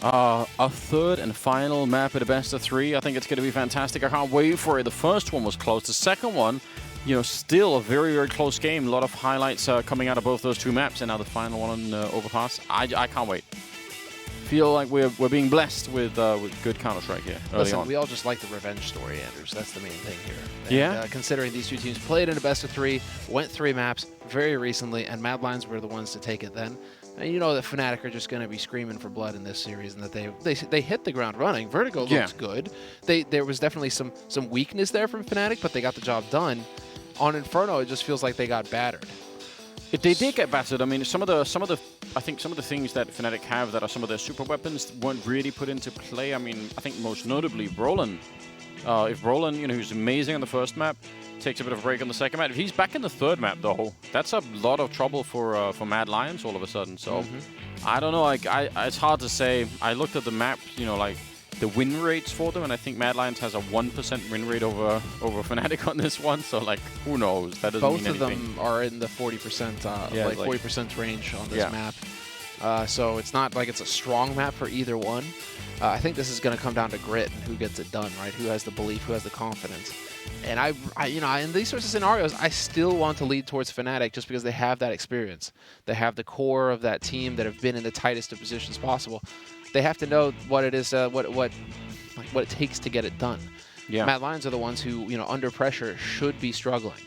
A third and final map at a best of 3. I think it's going to be fantastic. I can't wait for it. The first one was close. The second one, you know, still a very, very close game. A lot of highlights coming out of both those two maps, and now the final one on Overpass. I can't wait. Feel like we're being blessed with good Counter-Strike here early Listen, on. we all just like the revenge story, Anders. That's the main thing here. And, Yeah. Considering these two teams played in a best of 3, went 3 maps very recently, and Mad Lions were the ones to take it then. And you know that Fnatic are just going to be screaming for blood in this series, and that they hit the ground running. Vertigo looks good. There was definitely some weakness there from Fnatic, but they got the job done. On Inferno, it just feels like they got battered. They did get battered. I mean, I think some of the things that Fnatic have that are some of their super weapons weren't really put into play. I mean, I think most notably Brolin. If Brolin, you know, who's amazing on the first map, takes a bit of a break on the second map. If he's back in the third map, though, that's a lot of trouble for Mad Lions all of a sudden. So I don't know. It's hard to say. I looked at the map, you know, like the win rates for them, and I think Mad Lions has a 1% win rate over Fnatic on this one. So like, who knows? That doesn't mean anything. Both of them are in the 40%, like 40% range on this map. So it's not like it's a strong map for either one. I think this is going to come down to grit and who gets it done, right? Who has the belief, who has the confidence. And I you know, in these sorts of scenarios, I still want to lead towards Fnatic just because they have that experience. They have the core of that team that have been in the tightest of positions possible. They have to know what it is, what it takes to get it done. Yeah. Mad Lions are the ones who, you know, under pressure should be struggling.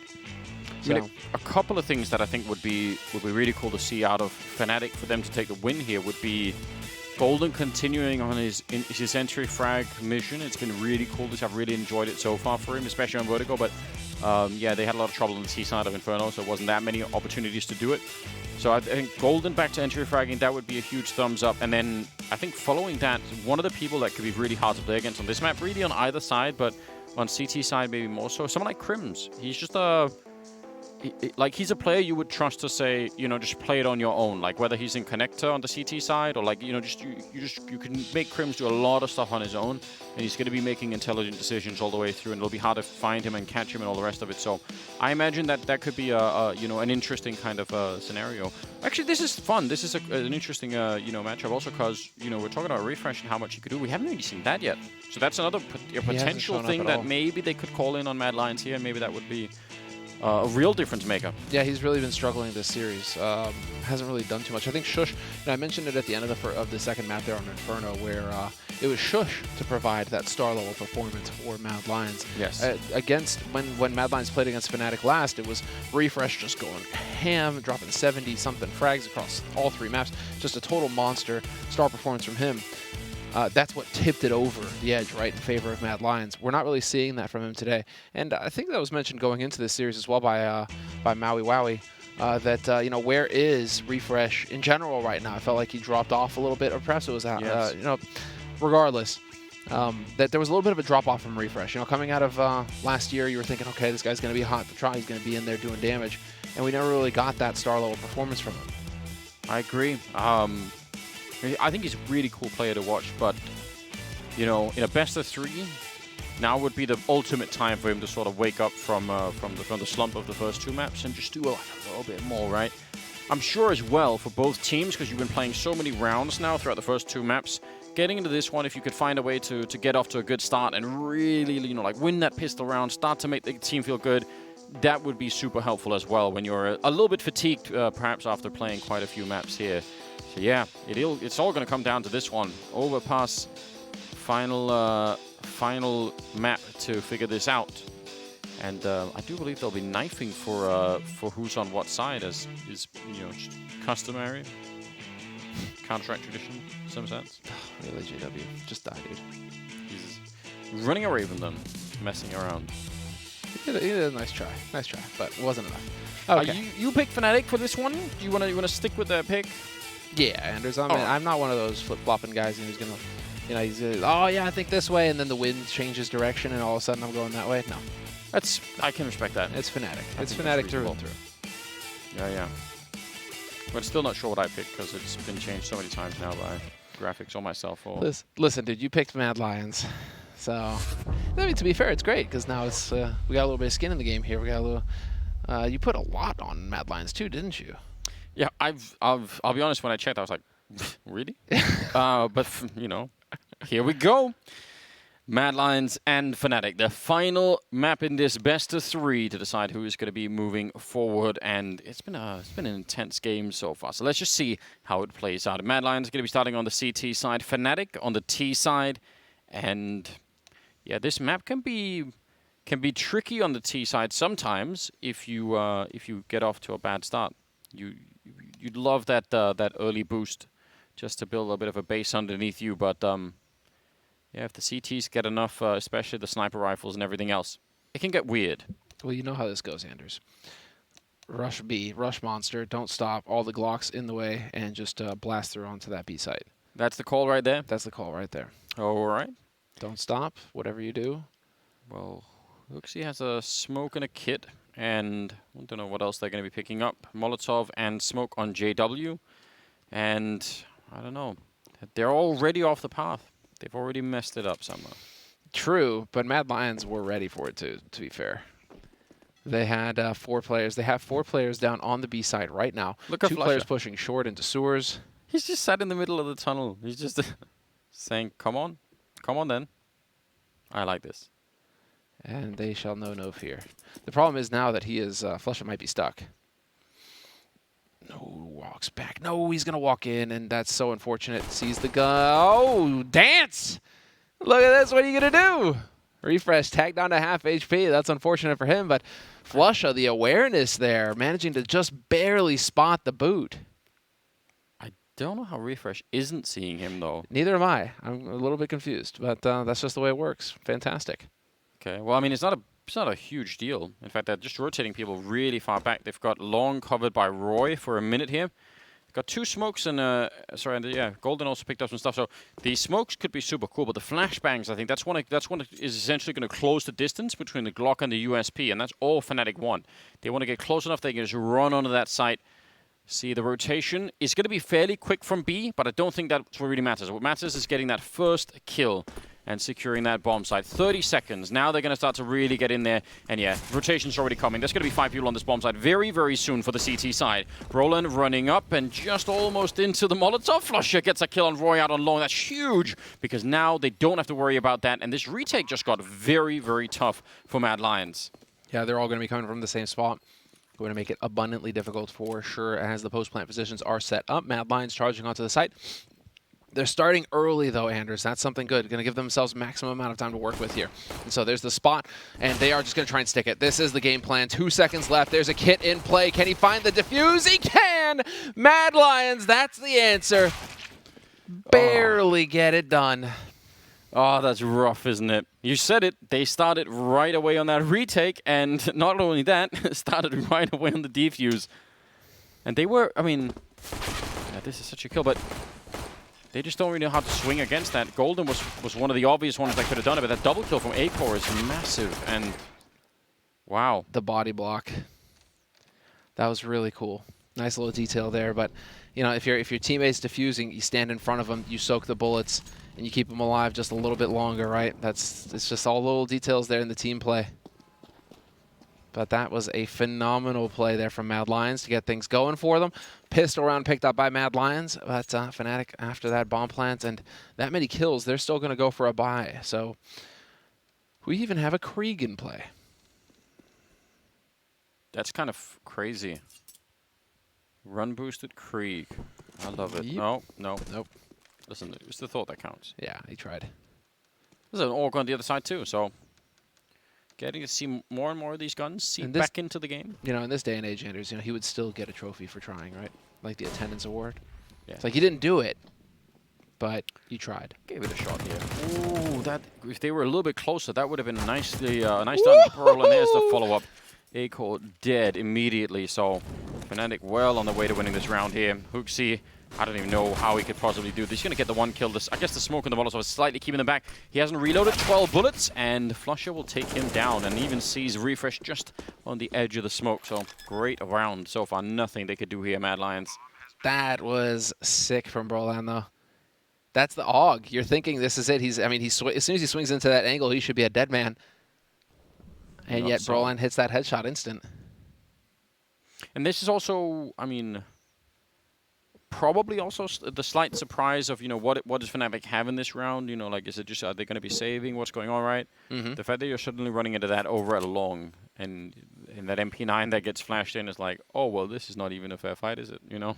So. I mean, a couple of things that I think would be really cool to see out of Fnatic for them to take the win here would be Golden continuing on his entry frag mission. It's been really cool to see. I've really enjoyed it so far for him, especially on Vertigo. But yeah, they had a lot of trouble on the C side of Inferno, so it wasn't that many opportunities to do it. So I think Golden back to entry fragging, that would be a huge thumbs up. And then I think following that, one of the people that could be really hard to play against on this map, really on either side, but on CT side maybe more so, someone like Crims. He's just a... like, he's a player you would trust to say, you know, just play it on your own. Like, whether he's in connector on the CT side or, like, you know, you can make Crims do a lot of stuff on his own, and he's going to be making intelligent decisions all the way through, and it'll be hard to find him and catch him and all the rest of it. So I imagine that could be you know, an interesting kind of scenario. Actually, this is fun. This is an interesting you know, matchup also because, you know, we're talking about Refresh and how much he could do. We haven't really seen that yet. So that's another potential thing that maybe they could call in on Mad Lions here, and maybe that would be a real difference maker. Yeah, he's really been struggling this series. Hasn't really done too much. I think Shush, and I mentioned it at the end of the second map there on Inferno, where it was Shush to provide that star level performance for Mad Lions. Yes. Against when Mad Lions played against Fnatic last, it was Refresh just going ham, dropping 70-something frags across all 3 maps. Just a total monster star performance from him. That's what tipped it over the edge, right, in favor of Mad Lions. We're not really seeing that from him today. And I think that was mentioned going into this series as well by Maui Wowie, that, you know, where is Refresh in general right now? I felt like he dropped off a little bit, or perhaps it was, you know, regardless, that there was a little bit of a drop-off from Refresh. You know, coming out of last year, you were thinking, okay, this guy's going to be hot to try. He's going to be in there doing damage. And we never really got that star-level performance from him. I agree. I think he's a really cool player to watch, but, you know, in a best of 3, now would be the ultimate time for him to sort of wake up from the slump of the first 2 maps and just do a little bit more, right? I'm sure as well for both teams, because you've been playing so many rounds now throughout the first 2 maps, getting into this one, if you could find a way to get off to a good start and really, you know, like win that pistol round, start to make the team feel good, that would be super helpful as well when you're a little bit fatigued, perhaps after playing quite a few maps here. So yeah, it's all going to come down to this one. Overpass, final map to figure this out. And I do believe they'll be knifing for who's on what side, as is, you know, just customary. Counter-Strike tradition, in some sense. Really, JW, just die, dude. He's running away from them, messing around. He did a nice try, but it wasn't enough. Okay. You pick Fnatic for this one? Do you want to stick with that pick? Yeah, Anders. I'm not one of those flip-flopping guys who's gonna, you know, he's oh yeah, I think this way, and then the wind changes direction, and all of a sudden I'm going that way. No, I can respect that. It's Fnatic. It's Fnatic through and through. Yeah. But still not sure what I picked because it's been changed so many times now by graphics or myself. Or listen, dude, you picked Mad Lions, so I mean, to be fair, it's great because now it's we got a little bit of skin in the game here. We got a little. You put a lot on Mad Lions too, didn't you? Yeah, I'll be honest. When I checked, I was like, Really? But, you know, here we go. Mad Lions and Fnatic, the final map in this best of 3 to decide who is going to be moving forward. And it's been an intense game so far. So let's just see how it plays out. Mad Lions are going to be starting on the CT side, Fnatic on the T side. And yeah, this map can be tricky on the T side sometimes if you get off to a bad start. You'd love that early boost just to build a bit of a base underneath you, but yeah, if the CTs get enough, especially the sniper rifles and everything else, it can get weird. Well, you know how this goes, Anders. Rush B, rush monster, don't stop, all the Glocks in the way, and just blast through onto that B site. That's the call right there? That's the call right there. All right. Don't stop, whatever you do. Well, Uxie has a smoke and a kit, and I don't know what else they're going to be picking up. Molotov and smoke on JW, and I don't know. They're already off the path. They've already messed it up somehow. True, but Mad Lions were ready for it too, to be fair. They had 4 players. They have 4 players down on the B side right now. Look at 2 players pushing short into sewers. He's just sat in the middle of the tunnel. He's just saying, come on. Come on then. I like this. And they shall know no fear. The problem is now that he is, Flusha might be stuck. No, walks back. No, he's going to walk in, and that's so unfortunate. Sees the gun. Oh, dance! Look at this. What are you going to do? Refresh, tagged down to half HP. That's unfortunate for him, but Flusha, the awareness there, managing to just barely spot the boot. I don't know how Refresh isn't seeing him, though. Neither am I. I'm a little bit confused, but that's just the way it works. Fantastic. Okay, well, I mean, it's not a huge deal. In fact, they're just rotating people really far back. They've got Long covered by Roy for a minute here. They've got 2 smokes and, yeah, Golden also picked up some stuff. So the smokes could be super cool, but the flashbangs, I think, that's one that is essentially going to close the distance between the Glock and the USP, and that's all Fnatic want. They want to get close enough they can just run onto that site. See, the rotation is going to be fairly quick from B, but I don't think that's what really matters. What matters is getting that first kill and securing that bomb site. 30 seconds. Now they're going to start to really get in there. And yeah, rotation's already coming. There's going to be 5 people on this bomb site very, very soon for the CT side. Roland running up and just almost into the Molotov. Flusher gets a kill on Roy out on long. That's huge because now they don't have to worry about that. And this retake just got very, very tough for Mad Lions. Yeah, they're all going to be coming from the same spot. Going to make it abundantly difficult for sure as the post-plant positions are set up. Mad Lions charging onto the site. They're starting early, though, Anders. That's something good. Going to give themselves maximum amount of time to work with here. And so there's the spot, and they are just going to try and stick it. This is the game plan. 2 seconds left. There's a kit in play. Can he find the defuse? He can! Mad Lions, that's the answer. Barely get it done. Oh, that's rough, isn't it? You said it. They started right away on that retake, and not only that, started right away on the defuse. And they were, I mean, yeah, this is such a kill, but they just don't really know how to swing against that. Golden was one of the obvious ones that could have done it, but that double kill from A-Core is massive, and wow. The body block. That was really cool. Nice little detail there, but you know, if your teammate's defusing, you stand in front of them, you soak the bullets, and you keep them alive just a little bit longer, right? It's just all little details there in the team play. But that was a phenomenal play there from Mad Lions to get things going for them. Pistol round picked up by Mad Lions, but Fnatic after that bomb plant and that many kills, they're still going to go for a buy. So we even have a Krieg in play. That's kind of crazy. Run boosted Krieg. I love it. Yep. Nope. Listen, it's the thought that counts. Yeah, he tried. There's an Orc on the other side too, so getting to see more and more of these guns seep back into the game. You know, in this day and age, Anders, you know, he would still get a trophy for trying, right? Like the attendance award. Yeah. It's like you didn't do it, but you tried. Gave it a shot here. Ooh, that if they were a little bit closer, that would have been nicely nice done. Pearl, and there's the follow-up. A-Core dead immediately, so Fnatic well on the way to winning this round here. Hooksy, I don't even know how he could possibly do this. He's going to get the 1 kill. I guess the smoke and the Molotov is slightly keeping him back. He hasn't reloaded 12 bullets, and Flusher will take him down and even sees Refresh just on the edge of the smoke. So great round so far. Nothing they could do here, Mad Lions. That was sick from Brolan, though. That's the AUG. You're thinking this is it. I mean, as soon as he swings into that angle, he should be a dead man. And yet Brolan hits that headshot instant. And this is also, I mean, probably also the slight surprise of, you know, what does Fnatic have in this round? You know, like, is it just, are they going to be saving? What's going on, right? The fact that you're suddenly running into that over at a long, and in that MP9 that gets flashed in is like, oh, well, this is not even a fair fight, is it? You know?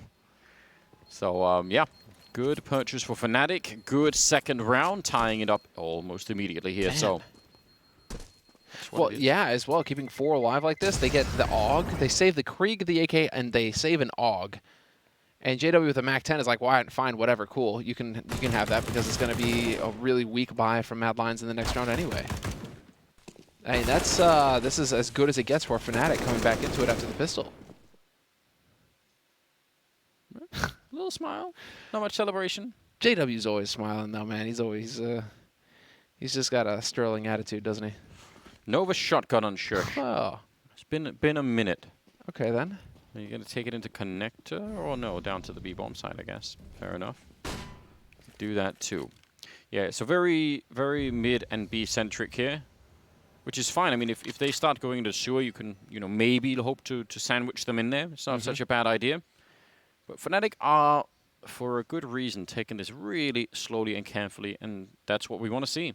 So, yeah. Good purchase for Fnatic. Good second round, tying it up almost immediately here. Man. So, well, yeah, as well, keeping 4 alive like this, they get the AUG, they save the Krieg, the AK, and they save an AUG. And JW with a Mac 10 is like, well, fine, whatever, cool. You can have that because it's going to be a really weak buy from Mad Lions in the next round anyway. I mean, that's this is as good as it gets for Fnatic coming back into it after the pistol. A little smile, not much celebration. JW's always smiling though, man. He's always he's just got a sterling attitude, doesn't he? Nova shotgun on Shush. Oh, It's been a minute. okay then. Are you going to take it into connector or no? Down to the B-bomb side, I guess. Fair enough. Do that too. Yeah, so very, very mid and B-centric here, which is fine. I mean, if they start going into sewer, you can, you know, maybe hope to sandwich them in there. It's not such a bad idea. But Fnatic are, for a good reason, taking this really slowly and carefully, and that's what we want to see.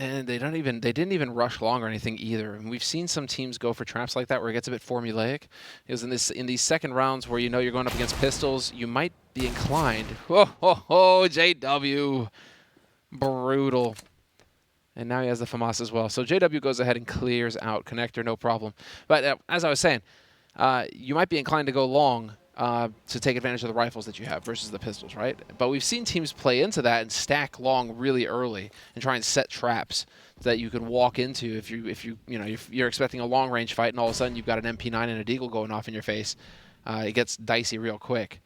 And they didn't even rush long or anything either. And we've seen some teams go for traps like that where it gets a bit formulaic. Because in these second rounds where you know you're going up against pistols, you might be inclined. JW. Brutal. And now he has the FAMAS as well. So JW goes ahead and clears out connector, no problem. But as I was saying, you might be inclined to go long to take advantage of the rifles that you have versus the pistols, right? But we've seen teams play into that and stack long really early and try and set traps that you can walk into if you're expecting a long range fight and all of a sudden you've got an MP9 and a deagle going off in your face. It gets dicey real quick.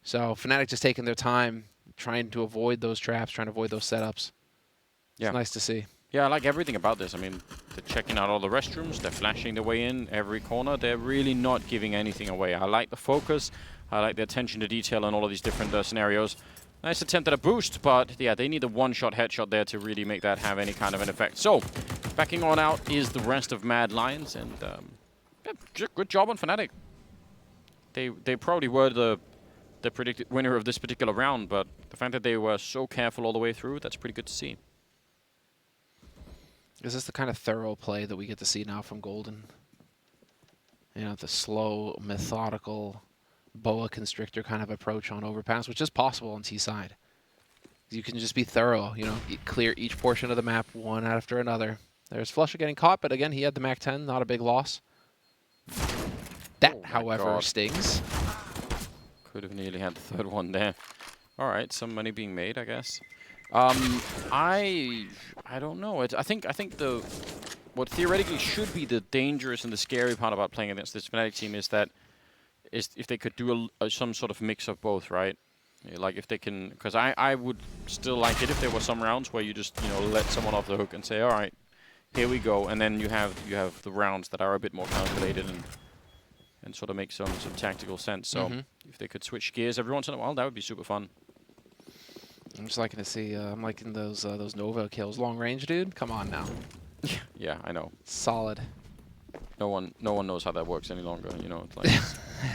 So Fnatic just taking their time, trying to avoid those traps, trying to avoid those setups. Yeah. It's nice to see. Yeah, I like everything about this. I mean, they're checking out all the restrooms. They're flashing their way in every corner. They're really not giving anything away. I like the focus. I like the attention to detail on all of these different scenarios. Nice attempt at a boost, but yeah, they need a one-shot headshot there to really make that have any kind of an effect. So, backing on out is the rest of Mad Lions, and yeah, good job on Fnatic. They probably were the predicted winner of this particular round, but the fact that they were so careful all the way through, that's pretty good to see. Is this the kind of thorough play that we get to see now from Golden? You know, the slow, methodical, boa constrictor kind of approach on Overpass, which is possible on T side. You can just be thorough, you know, clear each portion of the map one after another. There's Flusha getting caught, but again, he had the Mac 10, not a big loss. That, however, stings. Could have nearly had the third one there. All right, some money being made, I guess. I don't know. I think what theoretically should be the dangerous and the scary part about playing against this Fnatic team is if they could do some sort of mix of both, right? Like if they can, because I would still like it if there were some rounds where you just let someone off the hook and say, all right, here we go, and then you have the rounds that are a bit more calculated and sort of make some tactical sense. So if they could switch gears every once in a while, that would be super fun. I'm just liking to see. I'm liking those Nova kills, long range, dude. Come on now. Yeah, I know. Solid. No one knows how that works any longer. It's like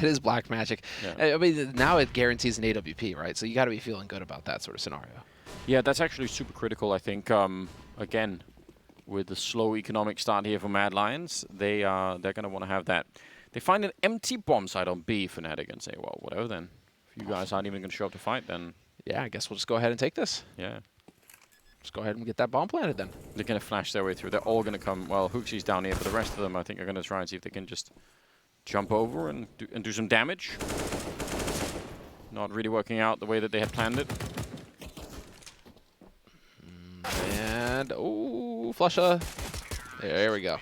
it is black magic. Yeah. I mean, now it guarantees an AWP, right? So you got to be feeling good about that sort of scenario. Yeah, that's actually super critical. I think again, with the slow economic start here for Mad Lions, they're gonna want to have that. They find an empty bomb site on B Fnatic and say, well, whatever then. If you guys aren't even gonna show up to fight, then. Yeah, I guess we'll just go ahead and take this. Yeah. Just go ahead and get that bomb planted then. They're going to flash their way through. They're all going to come. Well, Hooksy's down here, but the rest of them, I think, are going to try and see if they can just jump over and do some damage. Not really working out the way that they had planned it. And, ooh, Flusha. There we go.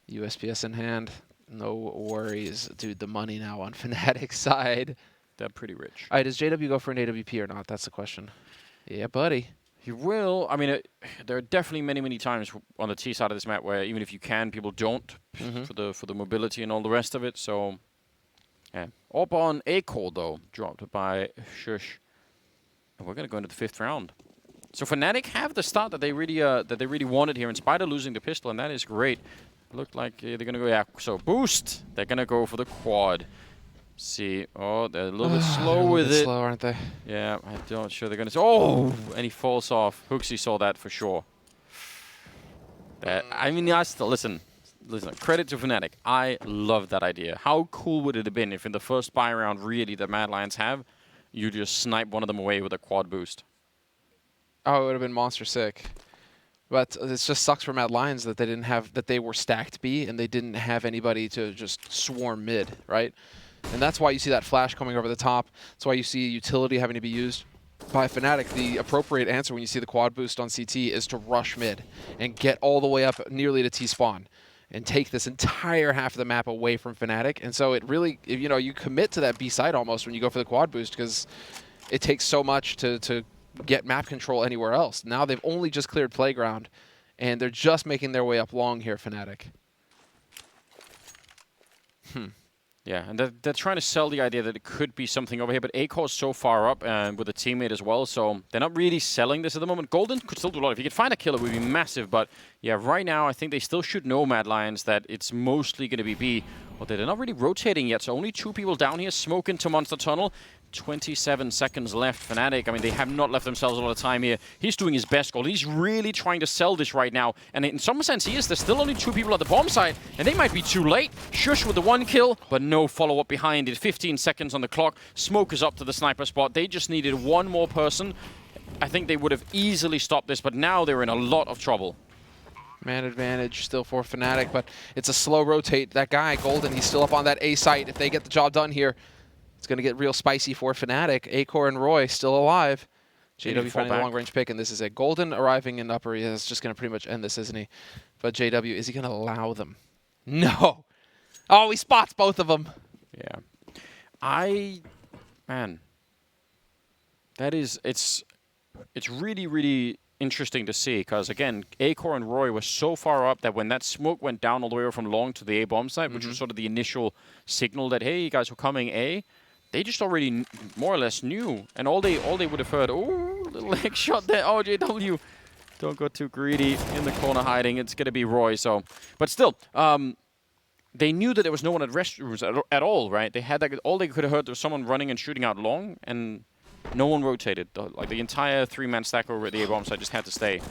USPS in hand. No worries. Dude, the money now on Fnatic's side. They're pretty rich. All right, does JW go for an AWP or not? That's the question. Yeah, buddy. He will. I mean, there are definitely many times on the T side of this map where even if you can, people don't for the mobility and all the rest of it. So, yeah. Up on Uncalled though, dropped by Shush, and we're gonna go into the 5th round. So Fnatic have the start that they really wanted here, in spite of losing the pistol, and that is great. Looked like they're gonna go. Yeah. So boost. They're gonna go for the quad. See, oh, they're a little bit slow with it. Slow, aren't they? Yeah, I'm not sure they're going to. Oh, and he falls off. Hooksy saw that for sure. I mean, I still listen. Credit to Fnatic. I love that idea. How cool would it have been if in the first buy round, really, the Mad Lions have, you just snipe one of them away with a quad boost? Oh, it would have been monster sick. But it just sucks for Mad Lions that they didn't have, that they were stacked B and they didn't have anybody to just swarm mid, right? And that's why you see that flash coming over the top. That's why you see utility having to be used by Fnatic. The appropriate answer when you see the quad boost on CT is to rush mid and get all the way up nearly to T-spawn and take this entire half of the map away from Fnatic. And so it really, you know, you commit to that B side almost when you go for the quad boost because it takes so much to get map control anywhere else. Now they've only just cleared Playground and they're just making their way up long here, Fnatic. Yeah, and they're trying to sell the idea that it could be something over here, but A-Core's so far up with a teammate as well, so they're not really selling this at the moment. Golden could still do a lot. If you could find a killer, it would be massive, but yeah, right now I think they still should know, Mad Lions, that it's mostly going to be B. Well, they're not really rotating yet, so only 2 people down here. Smoke into Monster Tunnel. 27 seconds left. Fnatic, I mean, they have not left themselves a lot of time here. He's doing his best, Gold. He's really trying to sell this right now. And in some sense, he is. There's still only 2 people at the bomb site, and they might be too late. Shush with the 1 kill, but no follow-up behind it. 15 seconds on the clock. Smoke is up to the sniper spot. They just needed 1 more person. I think they would have easily stopped this, but now they're in a lot of trouble. Man advantage still for Fnatic, but it's a slow rotate. That guy, Golden, he's still up on that A site. If they get the job done here, it's going to get real spicy for Fnatic. A-Core and Roy still alive. JW finding the long-range pick, and this is a Golden arriving in upper. He's just going to pretty much end this, isn't he? But JW, is he going to allow them? No! Oh, he spots both of them. Yeah. Man. That is, it's really, really interesting to see, because again, A-Core and Roy were so far up that when that smoke went down all the way from long to the A bomb site, which was sort of the initial signal that, hey, you guys were coming A, they just already more or less knew. And all they would have heard, oh, little leg shot there. Oh, JW, don't go too greedy. In the corner hiding, it's going to be Roy. So, but still, they knew that there was no one at restrooms at all, right? They had that, all they could have heard was someone running and shooting out long, and no one rotated. Like the entire 3-man stack over at the A-bomb side just had to stay.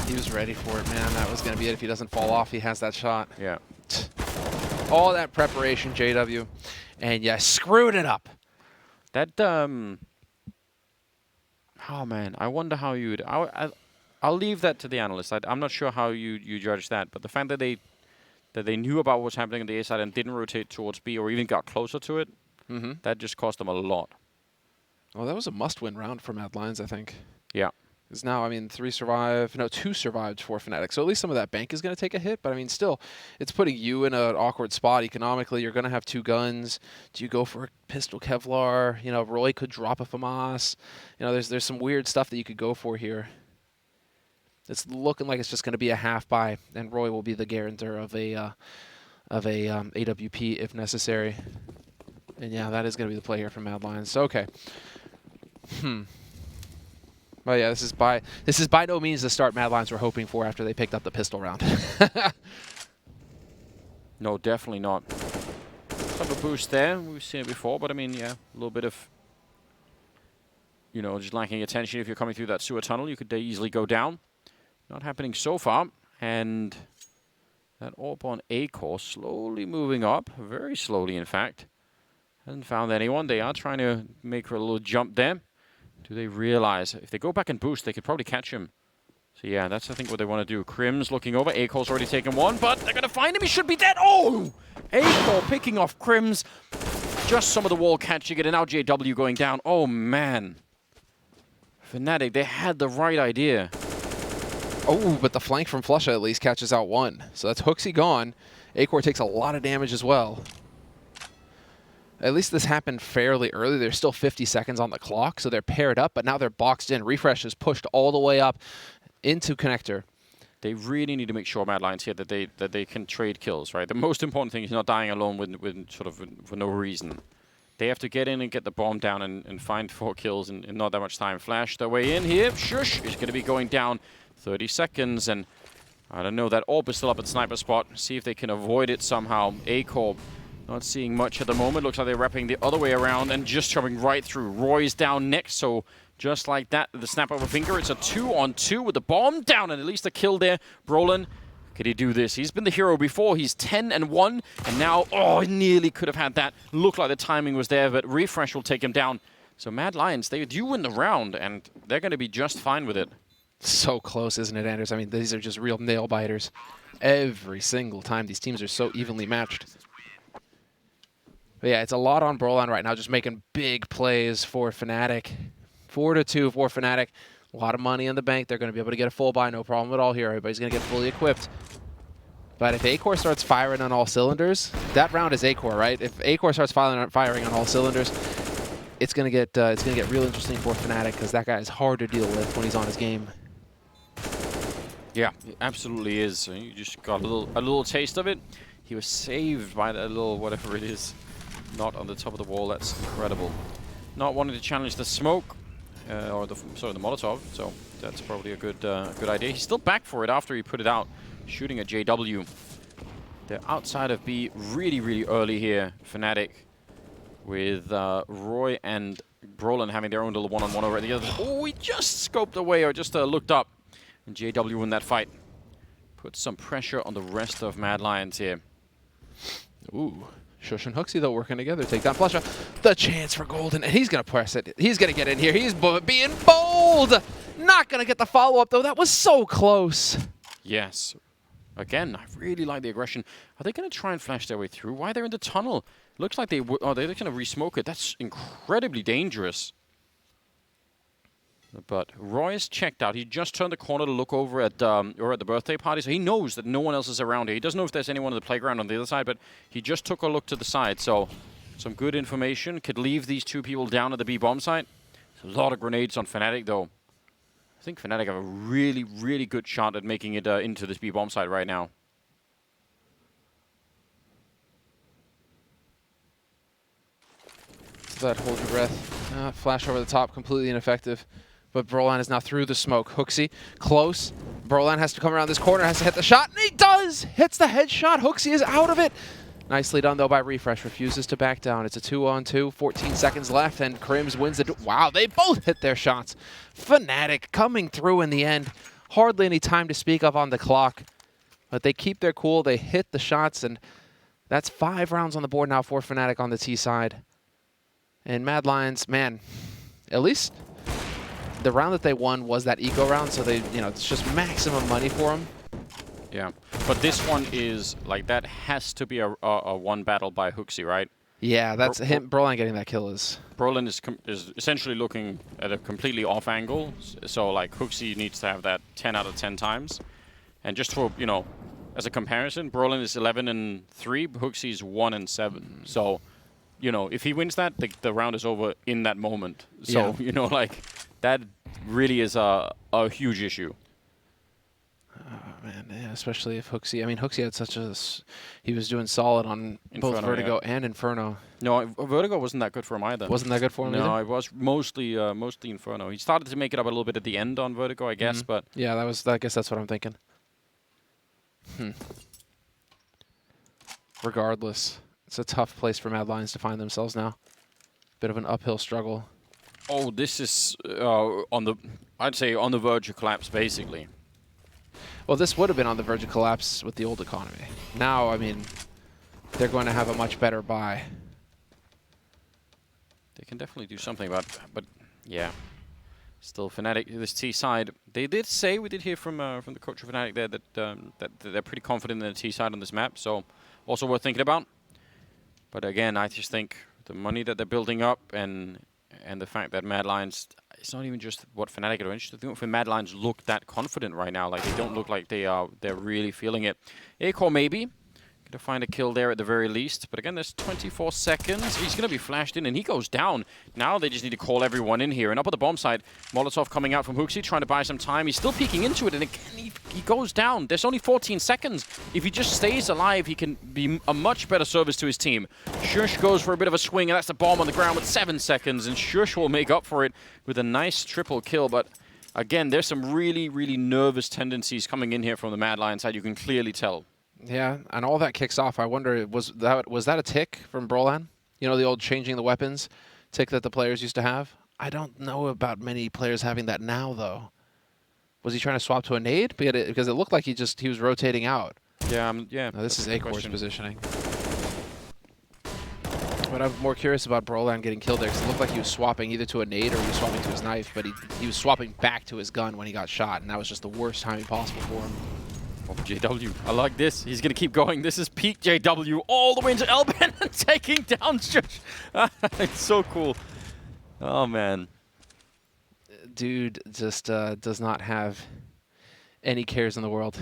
He was ready for it, man. That was going to be it. If he doesn't fall off, he has that shot. Yeah. All that preparation, JW. And yeah, screwed it up. That, oh man, I wonder how you would... I'll leave that to the analysts. I'm not sure how you judge that, but the fact that they knew about what's happening on the A side and didn't rotate towards B or even got closer to it, that just cost them a lot. Well, that was a must-win round for Mad Lions, I think. Yeah. Because now, I mean, 2 survived for Fnatic. So at least some of that bank is going to take a hit. But, I mean, still, it's putting you in an awkward spot economically. You're going to have 2 guns. Do you go for a pistol Kevlar? You know, Roy could drop a FAMAS. You know, there's some weird stuff that you could go for here. It's looking like it's just going to be a half buy, and Roy will be the guarantor of a AWP if necessary. And, yeah, that is going to be the play here from Mad Lions. So, okay. Well, yeah, this is by no means the start Mad Lions were hoping for after they picked up the pistol round. No, definitely not. Some of a boost there. We've seen it before, but I mean, yeah, a little bit of, you know, just lacking attention. If you're coming through that sewer tunnel, you could easily go down. Not happening so far. And that AWP on A-Core slowly moving up, very slowly, in fact. Hasn't found anyone. They are trying to make a little jump there. Do they realize if they go back and boost, they could probably catch him? So yeah, that's I think what they want to do. Crim's looking over. A-Core's already taken one, but they're going to find him. He should be dead. Oh! A-Core picking off Crim's. Just some of the wall catching it, and now JW going down. Oh, man. Fnatic, they had the right idea. Oh, but the flank from Flusha at least catches out one. So that's Hooksy gone. A-Core takes a lot of damage as well. At least this happened fairly early. There's still 50 seconds on the clock, so they're paired up, but now they're boxed in. Refresh is pushed all the way up into connector. They really need to make sure, Mad Lions here, that they can trade kills, right? The most important thing is not dying alone for no reason. They have to get in and get the bomb down and find 4 kills in not that much time. Flash their way in here. Shush is going to be going down 30 seconds, and I don't know, that AWP is still up at sniper spot. See if they can avoid it somehow. A-Core Not seeing much at the moment. Looks like they're wrapping the other way around and just shoving right through. Roy's down next, so just like that, the snap of a finger, it's a 2-on-2 with the bomb down and at least a kill there. Brolin, could he do this? He's been the hero before. He's 10-1, and now, oh, he nearly could have had that. Looked like the timing was there, but Refresh will take him down. So Mad Lions, they do win the round, and they're going to be just fine with it. So close, isn't it, Anders? I mean, these are just real nail biters. Every single time, these teams are so evenly matched. But yeah, it's a lot on Brolin right now, just making big plays for Fnatic. 4-2 for Fnatic. A lot of money in the bank. They're going to be able to get a full buy, no problem at all here. Everybody's going to get fully equipped. But if A-Core starts firing on all cylinders, that round is A-Core, right? If A-Core starts firing on all cylinders, it's going to get real interesting for Fnatic because that guy is hard to deal with when he's on his game. Yeah, it absolutely is. You just got a little taste of it. He was saved by that little whatever it is. Not on the top of the wall. That's incredible. Not wanting to challenge the smoke. Or the Molotov, so that's probably a good idea. He's still back for it after he put it out, shooting at JW. They're outside of B really, really early here, Fnatic, with Roy and Brolin having their own little one-on-one over at the other. Oh, he just scoped away or just looked up, and JW won that fight. Put some pressure on the rest of Mad Lions here. Ooh. Shush and Hooksy, though, working together. Take down Flusha. The chance for Golden. And he's going to press it. He's going to get in here. He's being bold. Not going to get the follow-up, though. That was so close. Yes. Again, I really like the aggression. Are they going to try and flash their way through? Why they're in the tunnel? Looks like they oh, they're going to re-smoke it. That's incredibly dangerous. But Roy's checked out. He just turned the corner to look over at the birthday party, so he knows that no one else is around here. He doesn't know if there's anyone on the playground on the other side, but he just took a look to the side. So some good information. Could leave these two people down at the B bomb site. There's a lot of grenades on Fnatic, though. I think Fnatic have a really, really good shot at making it into this B bomb site right now. So that hold your breath. Flash over the top, completely ineffective. But Brolin is now through the smoke. Hooksy, close. Brolin has to come around this corner, has to hit the shot, and he does! Hits the headshot. Hooksy is out of it. Nicely done, though, by Refresh. Refuses to back down. It's a 2-on-2, 14 seconds left, and Crims wins the... Wow, they both hit their shots. Fnatic coming through in the end. Hardly any time to speak of on the clock. But they keep their cool. They hit the shots, and that's 5 rounds on the board now for Fnatic on the T side. And Mad Lions, man, at least... the round that they won was that eco round, so they, it's just maximum money for them. Yeah, but this one is like that has to be a one battle by Hooksy, right? Yeah, that's him. Brolin getting that kill is. Brolin is essentially looking at a completely off angle, so like Hooksy needs to have that 10 out of 10 times. And just for as a comparison, Brolin is 11-3, Hooksy is 1-7. So, if he wins that, the round is over in that moment. So yeah. That really is a huge issue. Oh, man, yeah, especially if Hooksy... I mean, Hooksy had such a... He was doing solid on both Vertigo and Inferno. No, Vertigo wasn't that good for him either. Wasn't that good for him either? No, it was mostly Inferno. He started to make it up a little bit at the end on Vertigo, I guess, but... Yeah, I guess that's what I'm thinking. Regardless, it's a tough place for Mad Lions to find themselves now. Bit of an uphill struggle. Oh, this is I'd say on the verge of collapse, basically. Well, this would have been on the verge of collapse with the old economy. Now, I mean, they're going to have a much better buy. They can definitely do something about it, but yeah. Still, Fnatic, this T side, they did say, we did hear from the coach of Fnatic there that they're pretty confident in the T side on this map, so also worth thinking about. But again, I just think the money that they're building up and the fact that Mad Lions, it's not even just what Fnatic are interested in. Mad Lions look that confident right now. Like, they don't look like they're really feeling it. A-Core maybe. Gonna find a kill there at the very least. But again, there's 24 seconds. He's gonna be flashed in and he goes down. Now they just need to call everyone in here. And up at the bomb side, Molotov coming out from Hooksy, trying to buy some time. He's still peeking into it, and again, he goes down. There's only 14 seconds. If he just stays alive, he can be a much better service to his team. Shush goes for a bit of a swing, and that's the bomb on the ground with 7 seconds. And Shush will make up for it with a nice triple kill. But again, there's some really, really nervous tendencies coming in here from the Mad Lions side. You can clearly tell. Yeah, and all that kicks off. I wonder, was that a tick from Brolan? You know, the old changing the weapons tick that the players used to have? I don't know about many players having that now, though. Was he trying to swap to a nade? Because it looked like he was rotating out. Yeah, yeah. Now, this is Acor's positioning. But I'm more curious about Brolan getting killed there, because it looked like he was swapping either to a nade or he was swapping to his knife, but he was swapping back to his gun when he got shot, and that was just the worst timing possible for him. Oh, JW, I like this. He's going to keep going. This is peak JW all the way into Elben and taking down Shush. It's so cool. Oh, man. Dude just does not have any cares in the world.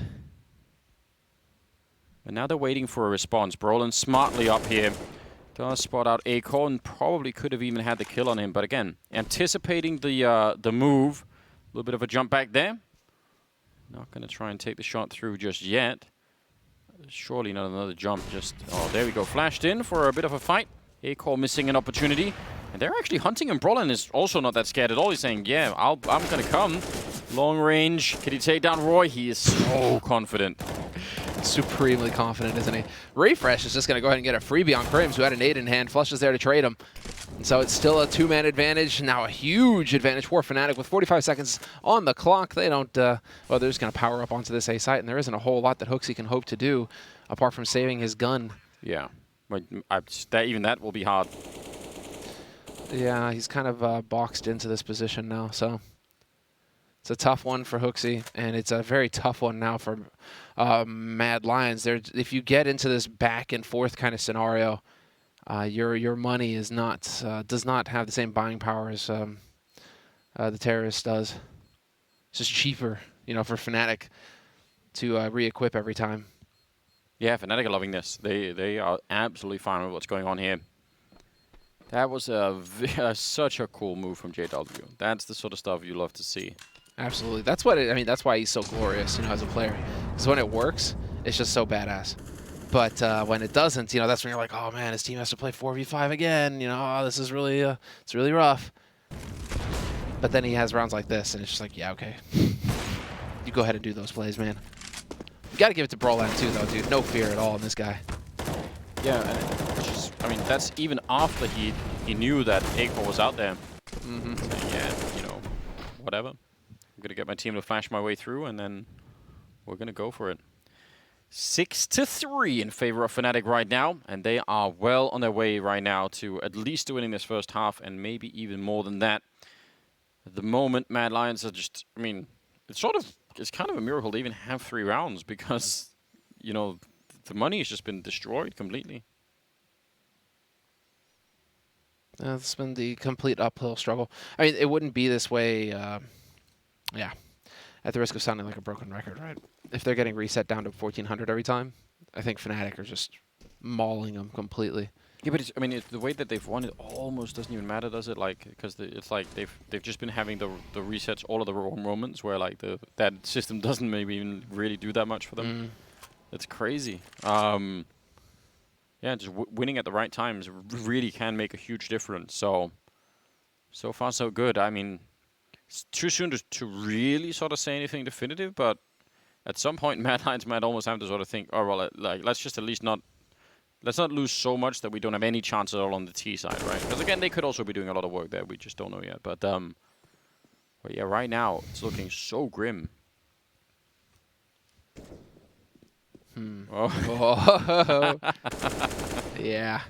And now they're waiting for a response. Brolan smartly up here. Does spot out Acor and probably could have even had the kill on him. But again, anticipating the move. A little bit of a jump back there. Not going to try and take the shot through just yet. Surely not another jump. Just, oh, there we go. Flashed in for a bit of a fight. Acor missing an opportunity. And they're actually hunting him. Brolan is also not that scared at all. He's saying, yeah, I'm going to come. Long range. Can he take down Roy? He is so confident. Supremely confident, isn't he? Refresh is just going to go ahead and get a freebie on Crims, who had an 8 in hand. Flush is there to trade him. And so it's still a 2-man advantage. Now a huge advantage for Fnatic with 45 seconds on the clock. They don't, well, they're just going to power up onto this A site, and there isn't a whole lot that Hooksy can hope to do apart from saving his gun. Yeah. Even that will be hard. Yeah, he's kind of boxed into this position now, so it's a tough one for Hooksy, and it's a very tough one now for Mad Lions. If you get into this back and forth kind of scenario, your money is not does not have the same buying power as the Terrorist does. It's just cheaper, you know, for Fnatic to re-equip every time. Yeah, Fnatic are loving this. They are absolutely fine with what's going on here. That was such a cool move from JW. That's the sort of stuff you love to see. Absolutely. That's what I mean. That's why he's so glorious, you know, as a player. Because when it works, it's just so badass. But when it doesn't, you know, that's when you're like, oh man, his team has to play 4v5 again. You know, oh, this is really, it's really rough. But then he has rounds like this, and it's just like, yeah, okay. You go ahead and do those plays, man. You got to give it to Brolan too, though, dude. No fear at all in this guy. Yeah, and I mean, that's even after he knew that Acor was out there. Mm-hmm. Saying, yeah, you know, whatever. I'm going to get my team to flash my way through, and then we're going to go for it. 6-3 in favor of Fnatic right now, and they are well on their way right now to at least winning this first half, and maybe even more than that. At the moment, Mad Lions are just, I mean, it's kind of a miracle to even have 3 rounds because, you know, the money has just been destroyed completely. It's been the complete uphill struggle. I mean, it wouldn't be this way, yeah, at the risk of sounding like a broken record, right? If they're getting reset down to 1,400 every time, I think Fnatic are just mauling them completely. Yeah, but I mean, the way that they've won it almost doesn't even matter, does it? Like, because it's like they've just been having the resets all of the wrong moments where like that system doesn't maybe even really do that much for them. Mm. It's crazy. Yeah, just winning at the right times really can make a huge difference. So far so good. I mean, it's too soon to really sort of say anything definitive, but at some point, Mad Lions might almost have to sort of think, oh well, like let's just at least let's not lose so much that we don't have any chance at all on the T side, right? Because again, they could also be doing a lot of work there. We just don't know yet. But yeah, right now it's looking so grim. Oh. Yeah.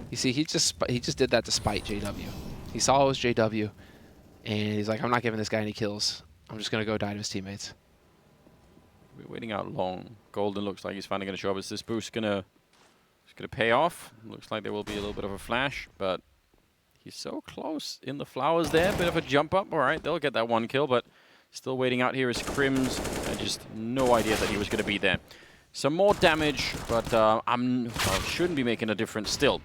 You see, he just did that to spite JW. He saw it was JW, and he's like, I'm not giving this guy any kills. I'm just gonna go die to his teammates. We're waiting out long. Golden looks like he's finally gonna show up. Is this boost gonna pay off? Looks like there will be a little bit of a flash, but he's so close in the flowers there. Bit of a jump up. All right, they'll get that 1 kill, but still waiting out here is Crims. I just no idea that he was gonna be there. Some more damage, but shouldn't be making a difference still.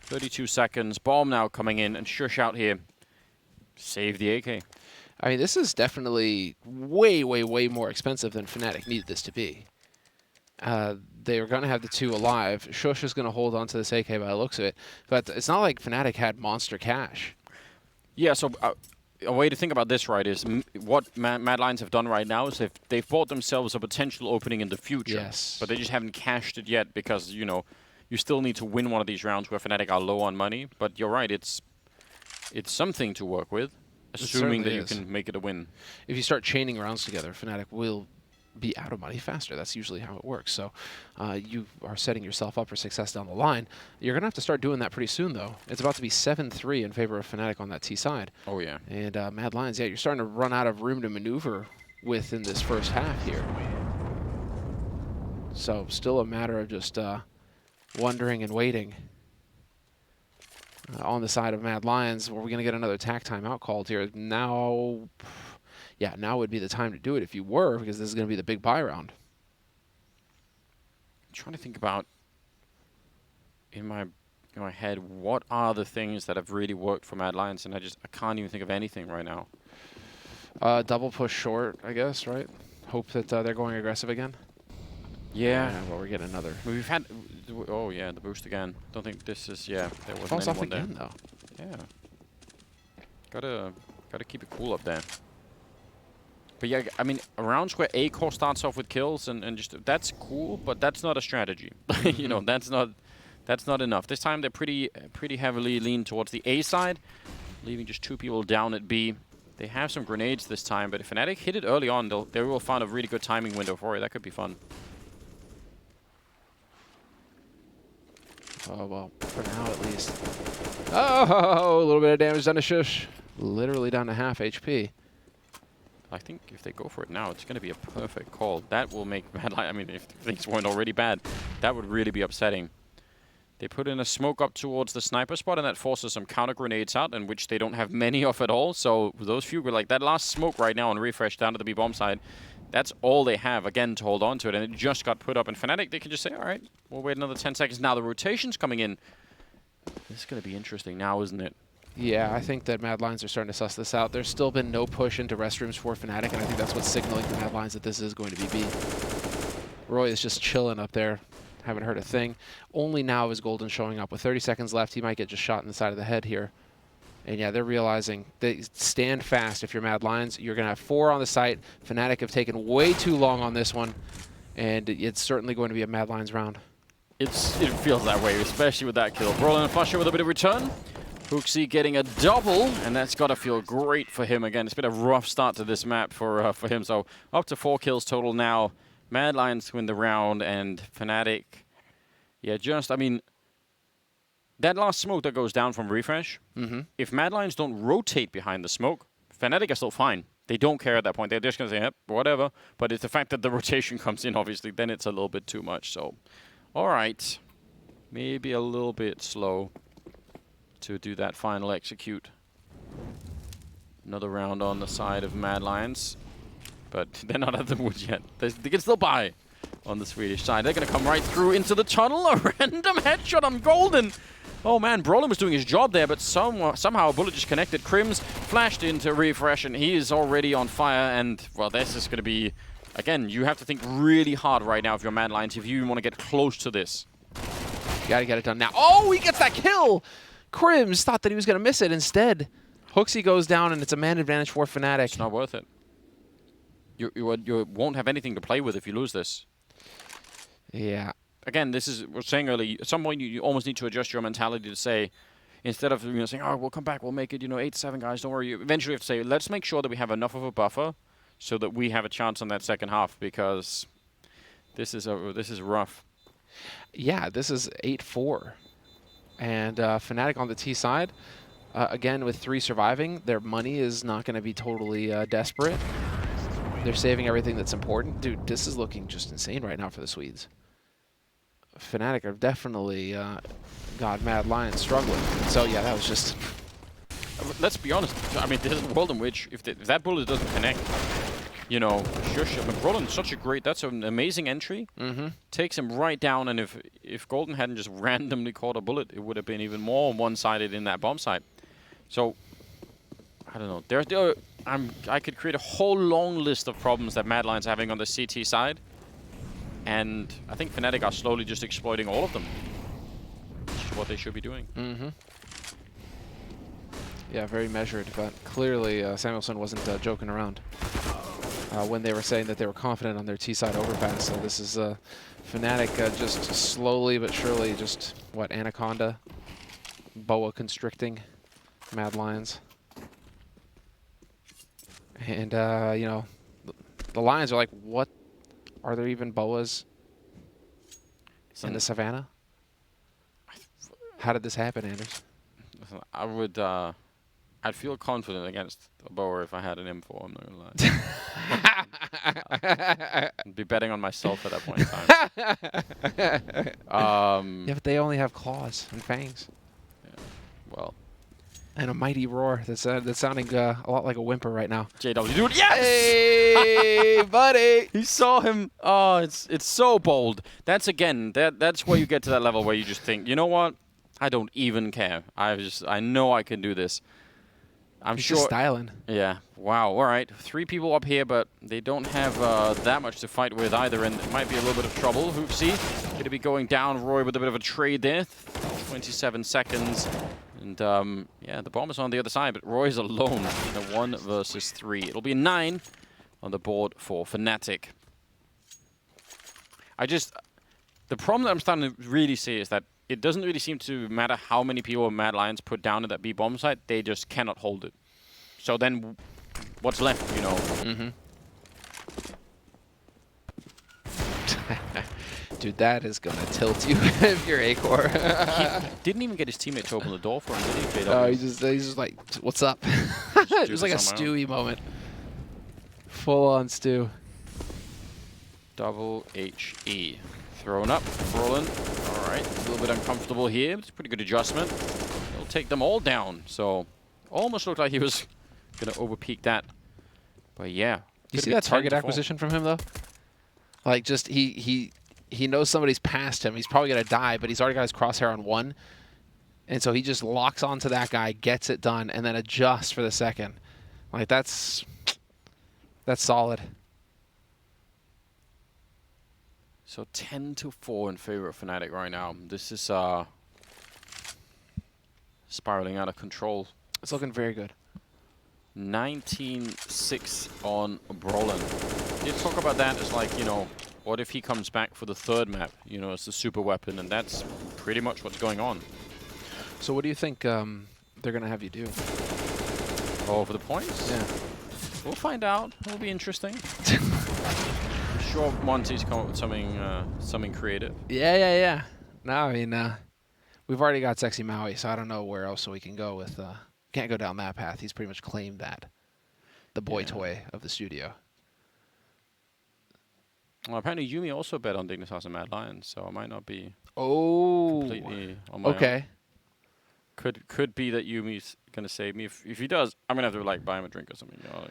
32 seconds. Bomb now coming in, and Shush out here. Save the AK. I mean, this is definitely way, way, way more expensive than Fnatic needed this to be. They were going to have the 2 alive. Shush is going to hold on to this AK by the looks of it. But it's not like Fnatic had monster cash. Yeah, so a way to think about this, right, is what Mad Lions have done right now is they've bought themselves a potential opening in the future. Yes. But they just haven't cashed it yet because, you know, you still need to win one of these rounds where Fnatic are low on money. But you're right, it's something to work with, assuming that you can make it a win. If you start chaining rounds together, Fnatic will be out of money faster. That's usually how it works. So you are setting yourself up for success down the line. You're going to have to start doing that pretty soon, though. It's about to be 7-3 in favor of Fnatic on that T side. Oh, yeah. And Mad Lions, yeah, you're starting to run out of room to maneuver with in this first half here. So still a matter of just wondering and waiting on the side of Mad Lions. Are we going to get another tack timeout called here? Now, yeah, now would be the time to do it if you were, because this is going to be the big buy round. I'm trying to think about, in my head, what are the things that have really worked for Mad Lions, and I can't even think of anything right now. Double push short, I guess, right? Hope that they're going aggressive again. Yeah. Well, we're getting another. We've had, oh yeah, the boost again. Don't think this is, yeah, there wasn't Falls off anyone again, there. though. Yeah. Gotta keep it cool up there. But yeah, I mean, rounds where A core starts off with kills and just, that's cool, but that's not a strategy. You know, that's not enough. This time they're pretty heavily leaned towards the A side, leaving just 2 people down at B. They have some grenades this time, but if Fnatic hit it early on, they will find a really good timing window for it. That could be fun. Oh, well, for now at least. Oh, a little bit of damage done to Shush. Literally down to half HP. I think if they go for it now, it's going to be a perfect call. That will make Mad Lions, I mean, if things weren't already bad, that would really be upsetting. They put in a smoke up towards the sniper spot, and that forces some counter grenades out, in which they don't have many of at all. So those few were like, that last smoke right now on refresh down to the B bomb side, that's all they have, again, to hold on to it. And it just got put up. And Fnatic, they can just say, all right, we'll wait another 10 seconds. Now the rotation's coming in. This is going to be interesting now, isn't it? Yeah, I think that Mad Lions are starting to suss this out. There's still been no push into restrooms for Fnatic, and I think that's what's signaling to Mad Lions that this is going to be B. Roy is just chilling up there. Haven't heard a thing. Only now is Golden showing up. With 30 seconds left, he might get just shot in the side of the head here. And yeah, they're realizing they stand fast if you're Mad Lions. You're going to have 4 on the site. Fnatic have taken way too long on this one, and it's certainly going to be a Mad Lions round. It feels that way, especially with that kill. Brolin and Flusher with a bit of return. Hooksy getting a double, and that's got to feel great for him again. It's been a rough start to this map for him, so up to 4 kills total now. Mad Lions win the round, and Fnatic, yeah, just, I mean, that last smoke that goes down from refresh, if Mad Lions don't rotate behind the smoke, Fnatic are still fine. They don't care at that point. They're just going to say, yep, whatever. But it's the fact that the rotation comes in, obviously, then it's a little bit too much. So, all right, maybe a little bit slow to do that final execute. Another round on the side of Mad Lions. But they're not at the woods yet. They can still buy on the Swedish side. They're going to come right through into the tunnel. A random headshot on Golden. Oh man, Brolin was doing his job there, but somehow a bullet just connected. Crims flashed into refresh, and he is already on fire. And, well, this is going to be... Again, you have to think really hard right now if you're Mad Lions, if you want to get close to this. You got to get it done now. Oh, he gets that kill! Crims thought that he was going to miss it. Instead, Hooksy goes down, and it's a man advantage for Fnatic. It's not worth it. You won't have anything to play with if you lose this. Yeah. Again, this is, we were saying earlier, at some point you almost need to adjust your mentality to say, instead of saying, oh, we'll come back, we'll make it, 8-7 guys, don't worry. You eventually have to say, let's make sure that we have enough of a buffer so that we have a chance on that second half, because this is rough. Yeah, this is 8-4. And Fnatic on the T side, again, with 3 surviving, their money is not going to be totally desperate. They're saving everything that's important. Dude, this is looking just insane right now for the Swedes. Fnatic have definitely got Mad Lions struggling. So, yeah, that was just... Let's be honest. I mean, there's a world in which if that bullet doesn't connect, shush. I mean, Brolin's such a great... That's an amazing entry. Takes him right down, and if Golden hadn't just randomly caught a bullet, it would have been even more one-sided in that bomb site. So, I don't know. I could create a whole long list of problems that Mad Lions are having on the CT side. And I think Fnatic are slowly just exploiting all of them. Which is what they should be doing. Yeah, very measured, but clearly Samuelson wasn't joking around when they were saying that they were confident on their T-side overpass. So this is Fnatic just slowly but surely just, what, Anaconda, boa constricting Mad Lions. And, you know, the Lions are like, what? Are there even boas in the savannah? How did this happen, Anders? I would, I'd feel confident against a boa if I had an info, I'm not gonna lie. I'd be betting on myself at that point in time. Yeah, but they only have claws and fangs. Yeah, well. And a mighty roar. That's sounding a lot like a whimper right now. JW, dude, yes! Hey, buddy! He saw him. Oh, it's so bold. That's again, that's where you get to that level where you just think, you know what? I don't even care. I know I can do this. I'm He's sure. just styling. Yeah. Wow. All right. 3 people up here, but they don't have that much to fight with either, and it might be a little bit of trouble. Hoopsy going to be going down. Roy with a bit of a trade there. 27 seconds. And, yeah, the bomb is on the other side, but Roy's alone in a 1 versus 3. It'll be 9 on the board for Fnatic. The problem that I'm starting to really see is that it doesn't really seem to matter how many people Mad Lions put down at that B bomb site, they just cannot hold it. So then, what's left, you know? Dude, that is gonna tilt you if you're A-Core. He didn't even get his teammate to open the door for him, did he? No, he's just like, what's up? It was like a Stewie moment. Full on stew. Double HE. Thrown up, rolling. All right, a little bit uncomfortable here. It's a pretty good adjustment. He'll take them all down. So, almost looked like he was gonna overpeak that. But yeah. You see that target acquisition from him though? Like, just he knows somebody's past him. He's probably gonna die, but he's already got his crosshair on 1, and so he just locks onto that guy, gets it done, and then adjusts for the second. Like, that's solid. So 10-4 in favor of Fnatic right now. This is spiraling out of control. It's looking very good. 19-6 on Brolin. You talk about that as like, you know, what if he comes back for the 3rd map, you know, as the super weapon, and that's pretty much what's going on. So what do you think they're going to have you do? Oh, for the points? Yeah. We'll find out. It'll be interesting. I'm sure Monty's come up with something creative. Yeah. No, I mean, we've already got Sexy Maui, so I don't know where else we can go with... Can't go down that path. He's pretty much claimed that. The boy toy of the studio. Well, apparently Yumi also bet on Dignitas and Mad Lions, so I might not be completely on my own. Could be that Yumi's gonna save me. If he does, I'm gonna have to like buy him a drink or something. You know?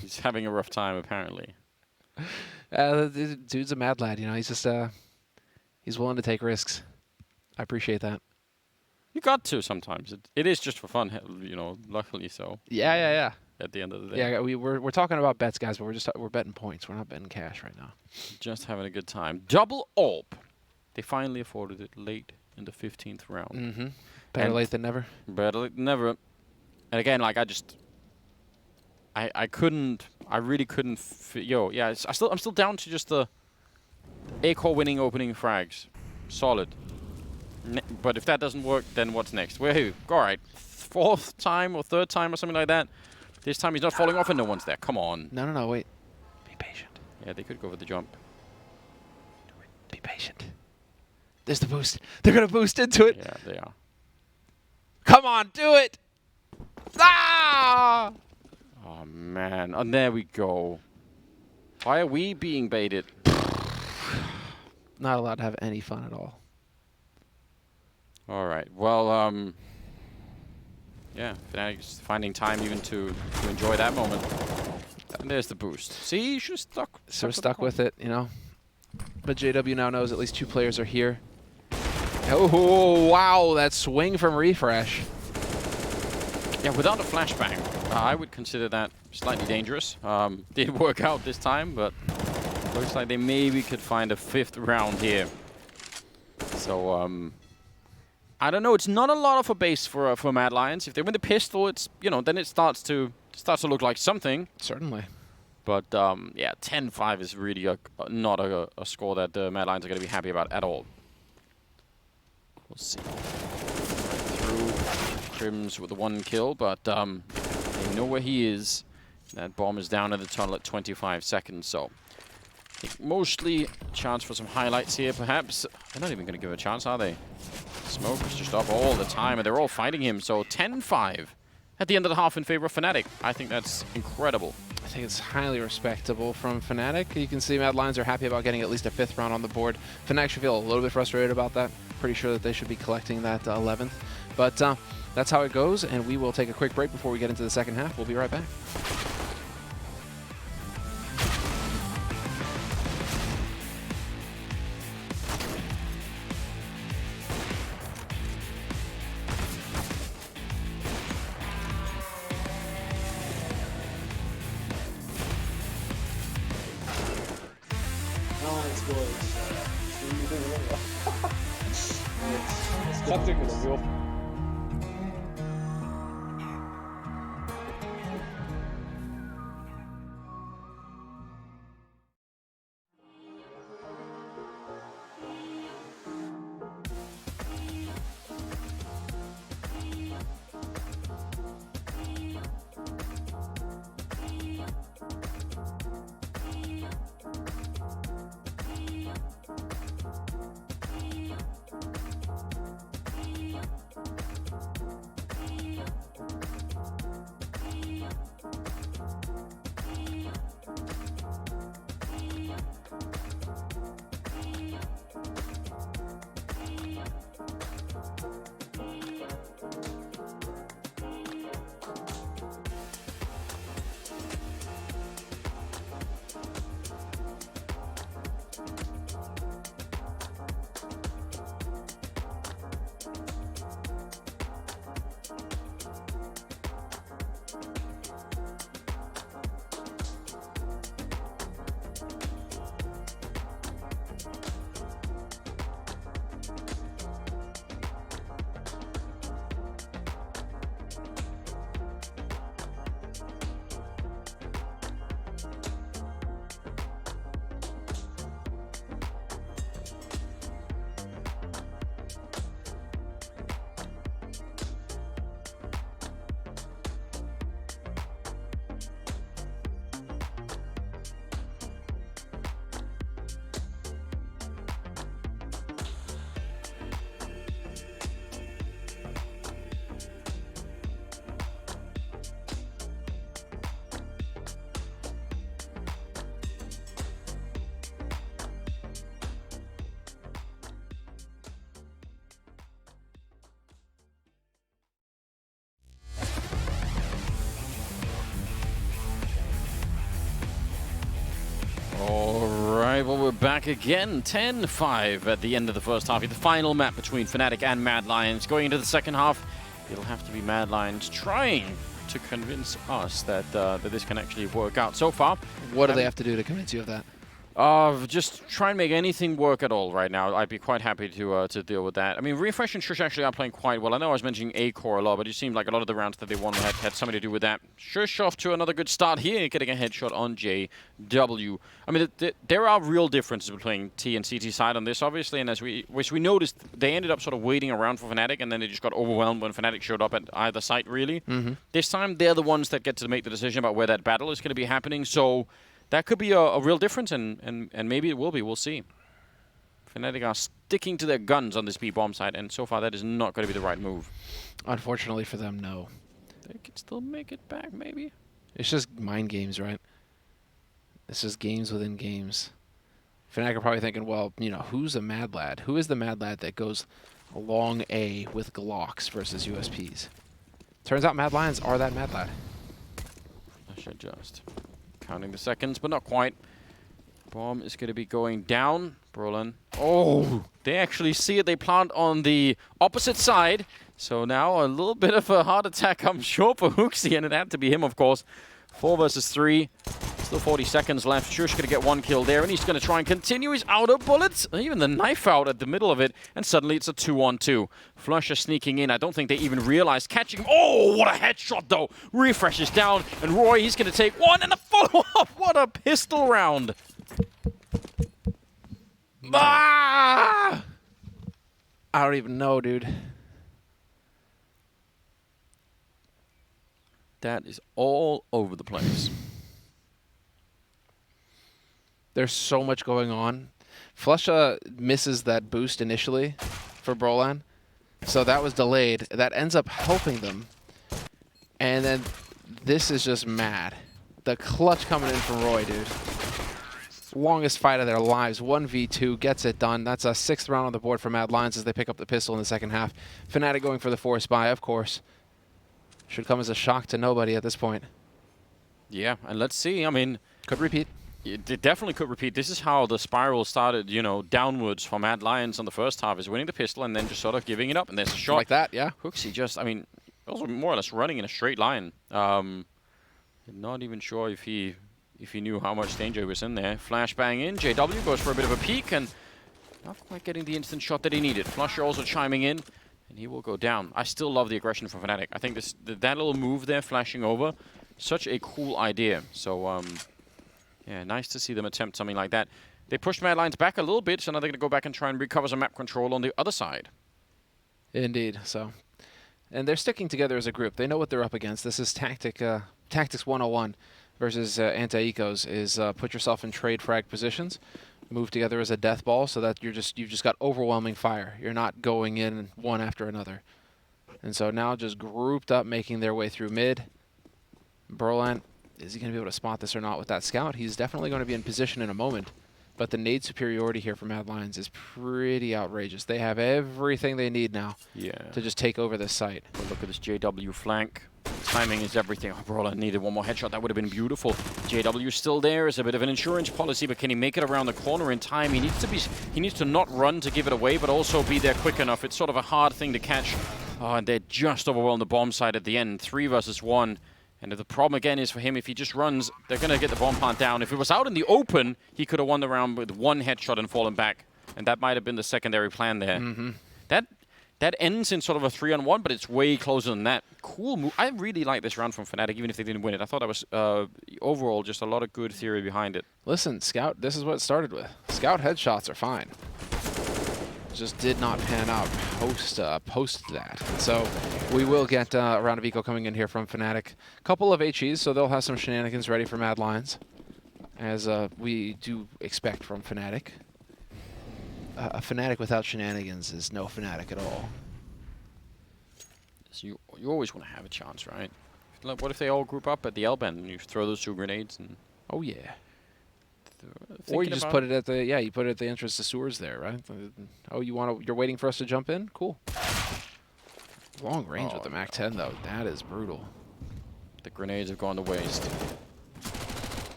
He's having a rough time apparently. The dude's a mad lad, you know. He's just he's willing to take risks. I appreciate that. You got to sometimes. It is just for fun, you know. Luckily so. Yeah. At the end of the day. Yeah, we're talking about bets, guys, but we're betting points. We're not betting cash right now. Just having a good time. Double AWP. They finally afforded it late in the 15th round. Mm-hmm. Better late than never. Better late than never. And again, like I really couldn't. Yeah. I'm still down to just the A-Core winning opening frags. Solid. But if that doesn't work, then what's next? Woohoo. All right. 4th time or 3rd time or something like that. This time he's not falling off and no one's there. Come on. No, wait. Be patient. Yeah, they could go for the jump. Be patient. There's the boost. They're going to boost into it. Yeah, they are. Come on, do it. Ah! Oh, man. And there we go. Why are we being baited? Not allowed to have any fun at all. All right. Well, yeah, Fnatic's finding time even to enjoy that moment. And there's the boost. See, you should have stuck. So we're stuck with it, you know. But JW now knows at least 2 players are here. Oh, wow, that swing from Refresh. Yeah, without a flashbang, I would consider that slightly dangerous. Didn't work out this time, but looks like they maybe could find a 5th round here. So, I don't know. It's not a lot of a base for Mad Lions. If they win the pistol, it's then it starts to look like something. Certainly. But yeah, 10-5 is really not a score that the Mad Lions are going to be happy about at all. We'll see. Through Trims with the 1 kill, but they know where he is. That bomb is down in the tunnel at 25 seconds, so I think mostly a chance for some highlights here, perhaps. They're not even going to give a chance, are they? Smoke is just up all the time, and they're all fighting him, so 10-5 at the end of the half in favor of Fnatic. I think that's incredible. I think it's highly respectable from Fnatic. You can see Mad Lions are happy about getting at least a 5th round on the board. Fnatic should feel a little bit frustrated about that. Pretty sure that they should be collecting that 11th. But that's how it goes, and we will take a quick break before we get into the second half. We'll be right back. Well, we're back again. 10-5 at the end of the first half. The final map between Fnatic and Mad Lions. Going into the second half, it'll have to be Mad Lions trying to convince us that this can actually work out. So far, what do they have to do to convince you of that? Just try and make anything work at all right now. I'd be quite happy to deal with that. I mean, Refresh and Shush actually are playing quite well. I know I was mentioning A-Core a lot, but it seemed like a lot of the rounds that they won had something to do with that. Shush off to another good start here, getting a headshot on JW. I mean, there are real differences between T and CT side on this, obviously, and as we noticed, they ended up sort of waiting around for Fnatic, and then they just got overwhelmed when Fnatic showed up at either site, really. This time, they're the ones that get to make the decision about where that battle is going to be happening, so that could be a real difference, and maybe it will be. We'll see. Fnatic are sticking to their guns on this B-bomb side, and so far that is not going to be the right move. Unfortunately for them, no. They could still make it back, maybe. It's just mind games, right? It's just games within games. Fnatic are probably thinking, well, you know, who's a Mad Lad? Who is the Mad Lad that goes along A with Glocks versus USPs? Turns out Mad Lions are that Mad Lad. I should just counting the seconds, but not quite. Bomb is going to be going down. Brolin. Oh, they actually see it. They plant on the opposite side. So now a little bit of a heart attack, I'm sure, for Hooksy, and it had to be him, of course. 4 versus 3. Still 40 seconds left. Shush going to get one kill there, and he's going to try and continue. He's out of bullets. Even the knife out at the middle of it, and suddenly it's a 2-on-2. Flusher sneaking in. I don't think they even realized catching him. Oh, what a headshot, though. Refreshes down, and Roy, he's going to take one and a follow-up. What a pistol round. Ah! I don't even know, dude. That is all over the place. There's so much going on. Flusha misses that boost initially for Brolan, so that was delayed. That ends up helping them. And then this is just mad. The clutch coming in from Roy, dude. Longest fight of their lives. 1v2 gets it done. That's a 6th round on the board for Mad Lions as they pick up the pistol in the second half. Fnatic going for the force buy, of course. Should come as a shock to nobody at this point. Yeah, and let's see. I mean, could repeat. It definitely could repeat. This is how the spiral started, you know, downwards for Mad Lions on the first half, is winning the pistol and then just sort of giving it up. And there's a shot. Like that, yeah. Hooksy just, I mean, also more or less running in a straight line. Not even sure if he knew how much danger was in there. Flashbang in. JW goes for a bit of a peek and not quite getting the instant shot that he needed. Flusher also chiming in, and he will go down. I still love the aggression from Fnatic. I think that little move there, flashing over, such a cool idea. So, yeah, nice to see them attempt something like that. They pushed Mad Lions back a little bit, so now they're going to go back and try and recover some map control on the other side. Indeed. So, and they're sticking together as a group. They know what they're up against. This is Tactics 101 versus Anti-Ecos is put yourself in trade frag positions, move together as a death ball so that you've just got overwhelming fire. You're not going in one after another. And so now just grouped up, making their way through mid. Brolan, is he going to be able to spot this or not with that scout? He's definitely going to be in position in a moment. But the nade superiority here for Mad Lions is pretty outrageous. They have everything they need now to just take over this site. Well, look at this JW flank. Timing is everything. Oh, Brolan needed one more headshot. That would have been beautiful. JW still there is a bit of an insurance policy, but can he make it around the corner in time? He needs to not run to give it away, but also be there quick enough. It's sort of a hard thing to catch. Oh, and they're just overwhelmed the bomb side at the end. 3 versus 1. And the problem again is for him, if he just runs, they're going to get the bomb plant down. If it was out in the open, he could have won the round with 1 headshot and fallen back. And that might have been the secondary plan there. That ends in sort of a 3-on-1, but it's way closer than that. Cool move. I really like this round from Fnatic, even if they didn't win it. I thought that was, overall, just a lot of good theory behind it. Listen, Scout, this is what it started with. Scout headshots are fine. Just did not pan out post that. So we will get a round of eco coming in here from Fnatic. Couple of HEs, so they'll have some shenanigans ready for Mad Lions, as we do expect from Fnatic. A Fnatic without shenanigans is no Fnatic at all. So you always want to have a chance, right? Like, what if they all group up at the L bend and you throw those 2 grenades? And oh yeah. Or you just put it at the you put it at the entrance to sewers there, right? Oh, you're waiting for us to jump in? Cool. Long range with the MAC-10 though. That is brutal. The grenades have gone to waste.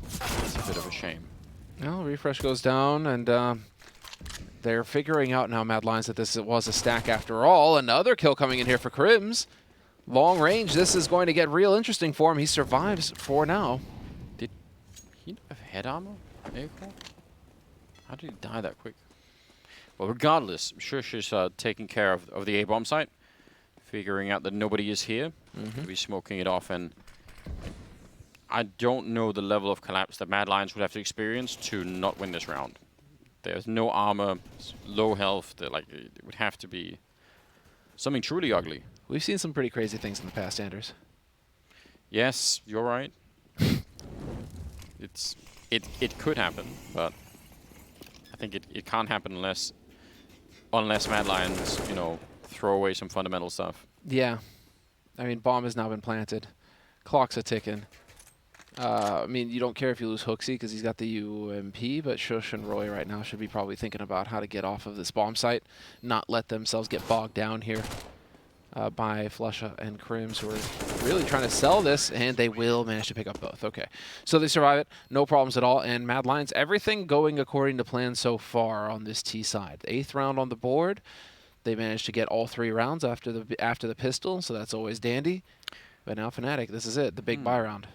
It's a bit of a shame. Well, refresh goes down, and they're figuring out now, Mad Lions, that this was a stack after all. Another kill coming in here for Crims. Long range. This is going to get real interesting for him. He survives for now. Did he have head armor? How did he die that quick? Well, regardless, I'm sure she's taking care of the A-bomb site, figuring out that nobody is here. He'll be smoking it off, and I don't know the level of collapse that Mad Lions would have to experience to not win this round. There's no armor, low health. Like, it would have to be something truly ugly. We've seen some pretty crazy things in the past, Anders. Yes, you're right. It could happen, but I think it can't happen unless Mad Lions, you know, throw away some fundamental stuff. Yeah. I mean, bomb has now been planted. Clock's a ticking. I mean, you don't care if you lose Hooksy because he's got the UMP, but Shush and Roy right now should be probably thinking about how to get off of this bomb site, not let themselves get bogged down here by Flusha and Crims, who are really trying to sell this, and they will manage to pick up both. Okay, so they survive it, no problems at all, and Mad Lions, everything going according to plan so far on this T side. The 8th round on the board, they managed to get all 3 rounds after the pistol, so that's always dandy. But now Fnatic, this is it, the big buy round.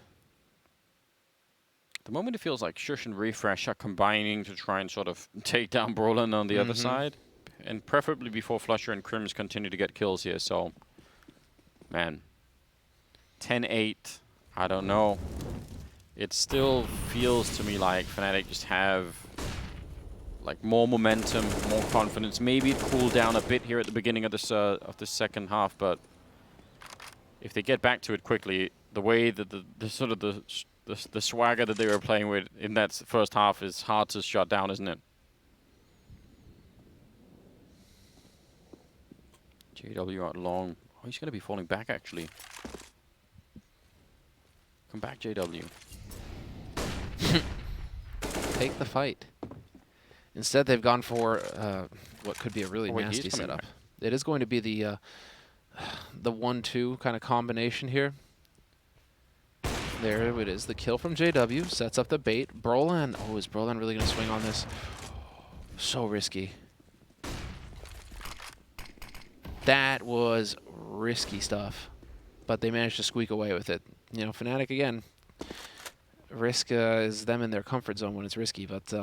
the moment it feels like Shush and Refresh are combining to try and sort of take down Brolin on the other side. And preferably before Flusher and Crims continue to get kills here, so... Man. 10-8. I don't know. It still feels to me like Fnatic just have... like more momentum, more confidence. Maybe it cooled down a bit here at the beginning of this second half, but... if they get back to it quickly, the way that the sort of the swagger that they were playing with in that first half is hard to shut down, isn't it? JW out long. Oh, he's going to be falling back, actually. Come back, JW. Take the fight. Instead, they've gone for what could be a really wait, nasty setup. Back. It is going to be the 1-2 kind of combination here. There it is. The kill from JW sets up the bait. Brolin. Oh, is Brolin really going to swing on this? So risky. That was risky stuff, but they managed to squeak away with it. You know, Fnatic again. Risk is them in their comfort zone when it's risky, but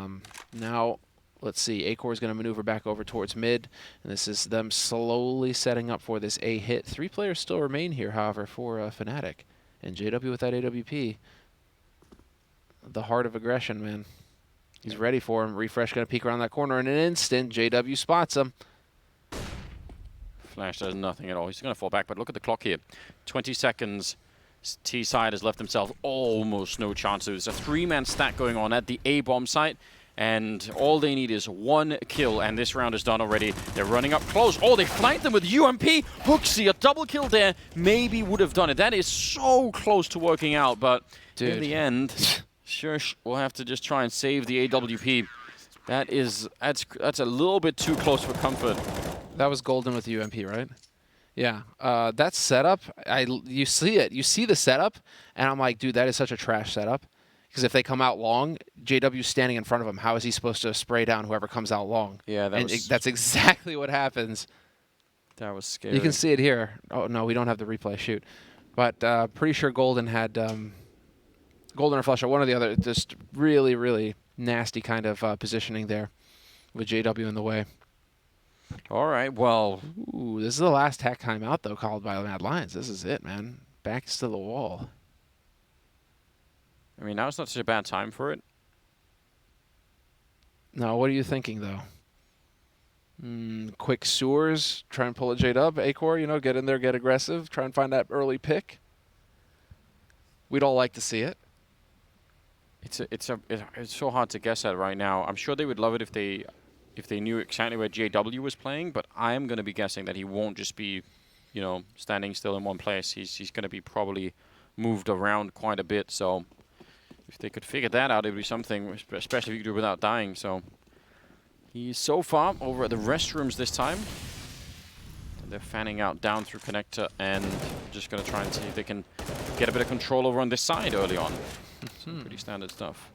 now let's see. A-Core is going to maneuver back over towards mid, and this is them slowly setting up for this A hit. 3 players still remain here, however, for Fnatic, and JW with that AWP. The heart of aggression, man. He's ready for him. Refresh going to peek around that corner in an instant. JW spots him. Flash does nothing at all. He's going to fall back, but look at the clock here. 20 seconds. T-side has left themselves almost no chance. There's a 3-man stack going on at the A-bomb site, and all they need is 1 kill, and this round is done already. They're running up close. Oh, they flanked them with UMP. Hooksy, a double kill there, maybe would have done it. That is so close to working out, but in the end, Shush will have to just try and save the AWP. That's a little bit too close for comfort. That was Golden with the UMP, right? Yeah. That setup, you see it. You see the setup, and I'm like, dude, that is such a trash setup. Because if they come out long, JW's standing in front of him. How is he supposed to spray down whoever comes out long? Yeah, that's exactly what happens. That was scary. You can see it here. Oh, no, we don't have the replay. Shoot. But pretty sure Golden had... Golden or Flusher, one or the other. Just really, really nasty kind of positioning there with JW in the way. All right, well... Ooh, this is the last hack timeout, though, called by Mad Lions. This is it, man. Backs to the wall. I mean, now it's not such a bad time for it. No, what are you thinking, though? Quick sewers, try and pull a J-Dub. A-Core, you know, get in there, get aggressive, try and find that early pick. We'd all like to see it. It's so hard to guess at right now. I'm sure they would love it if they knew exactly where JW was playing, but I'm going to be guessing that he won't just be, you know, standing still in one place. He's going to be probably moved around quite a bit, so if they could figure that out, it would be something, especially if you could do it without dying. So he's so far over at the restrooms this time. They're fanning out down through connector and just going to try and see if they can get a bit of control over on this side early on. Some pretty standard stuff.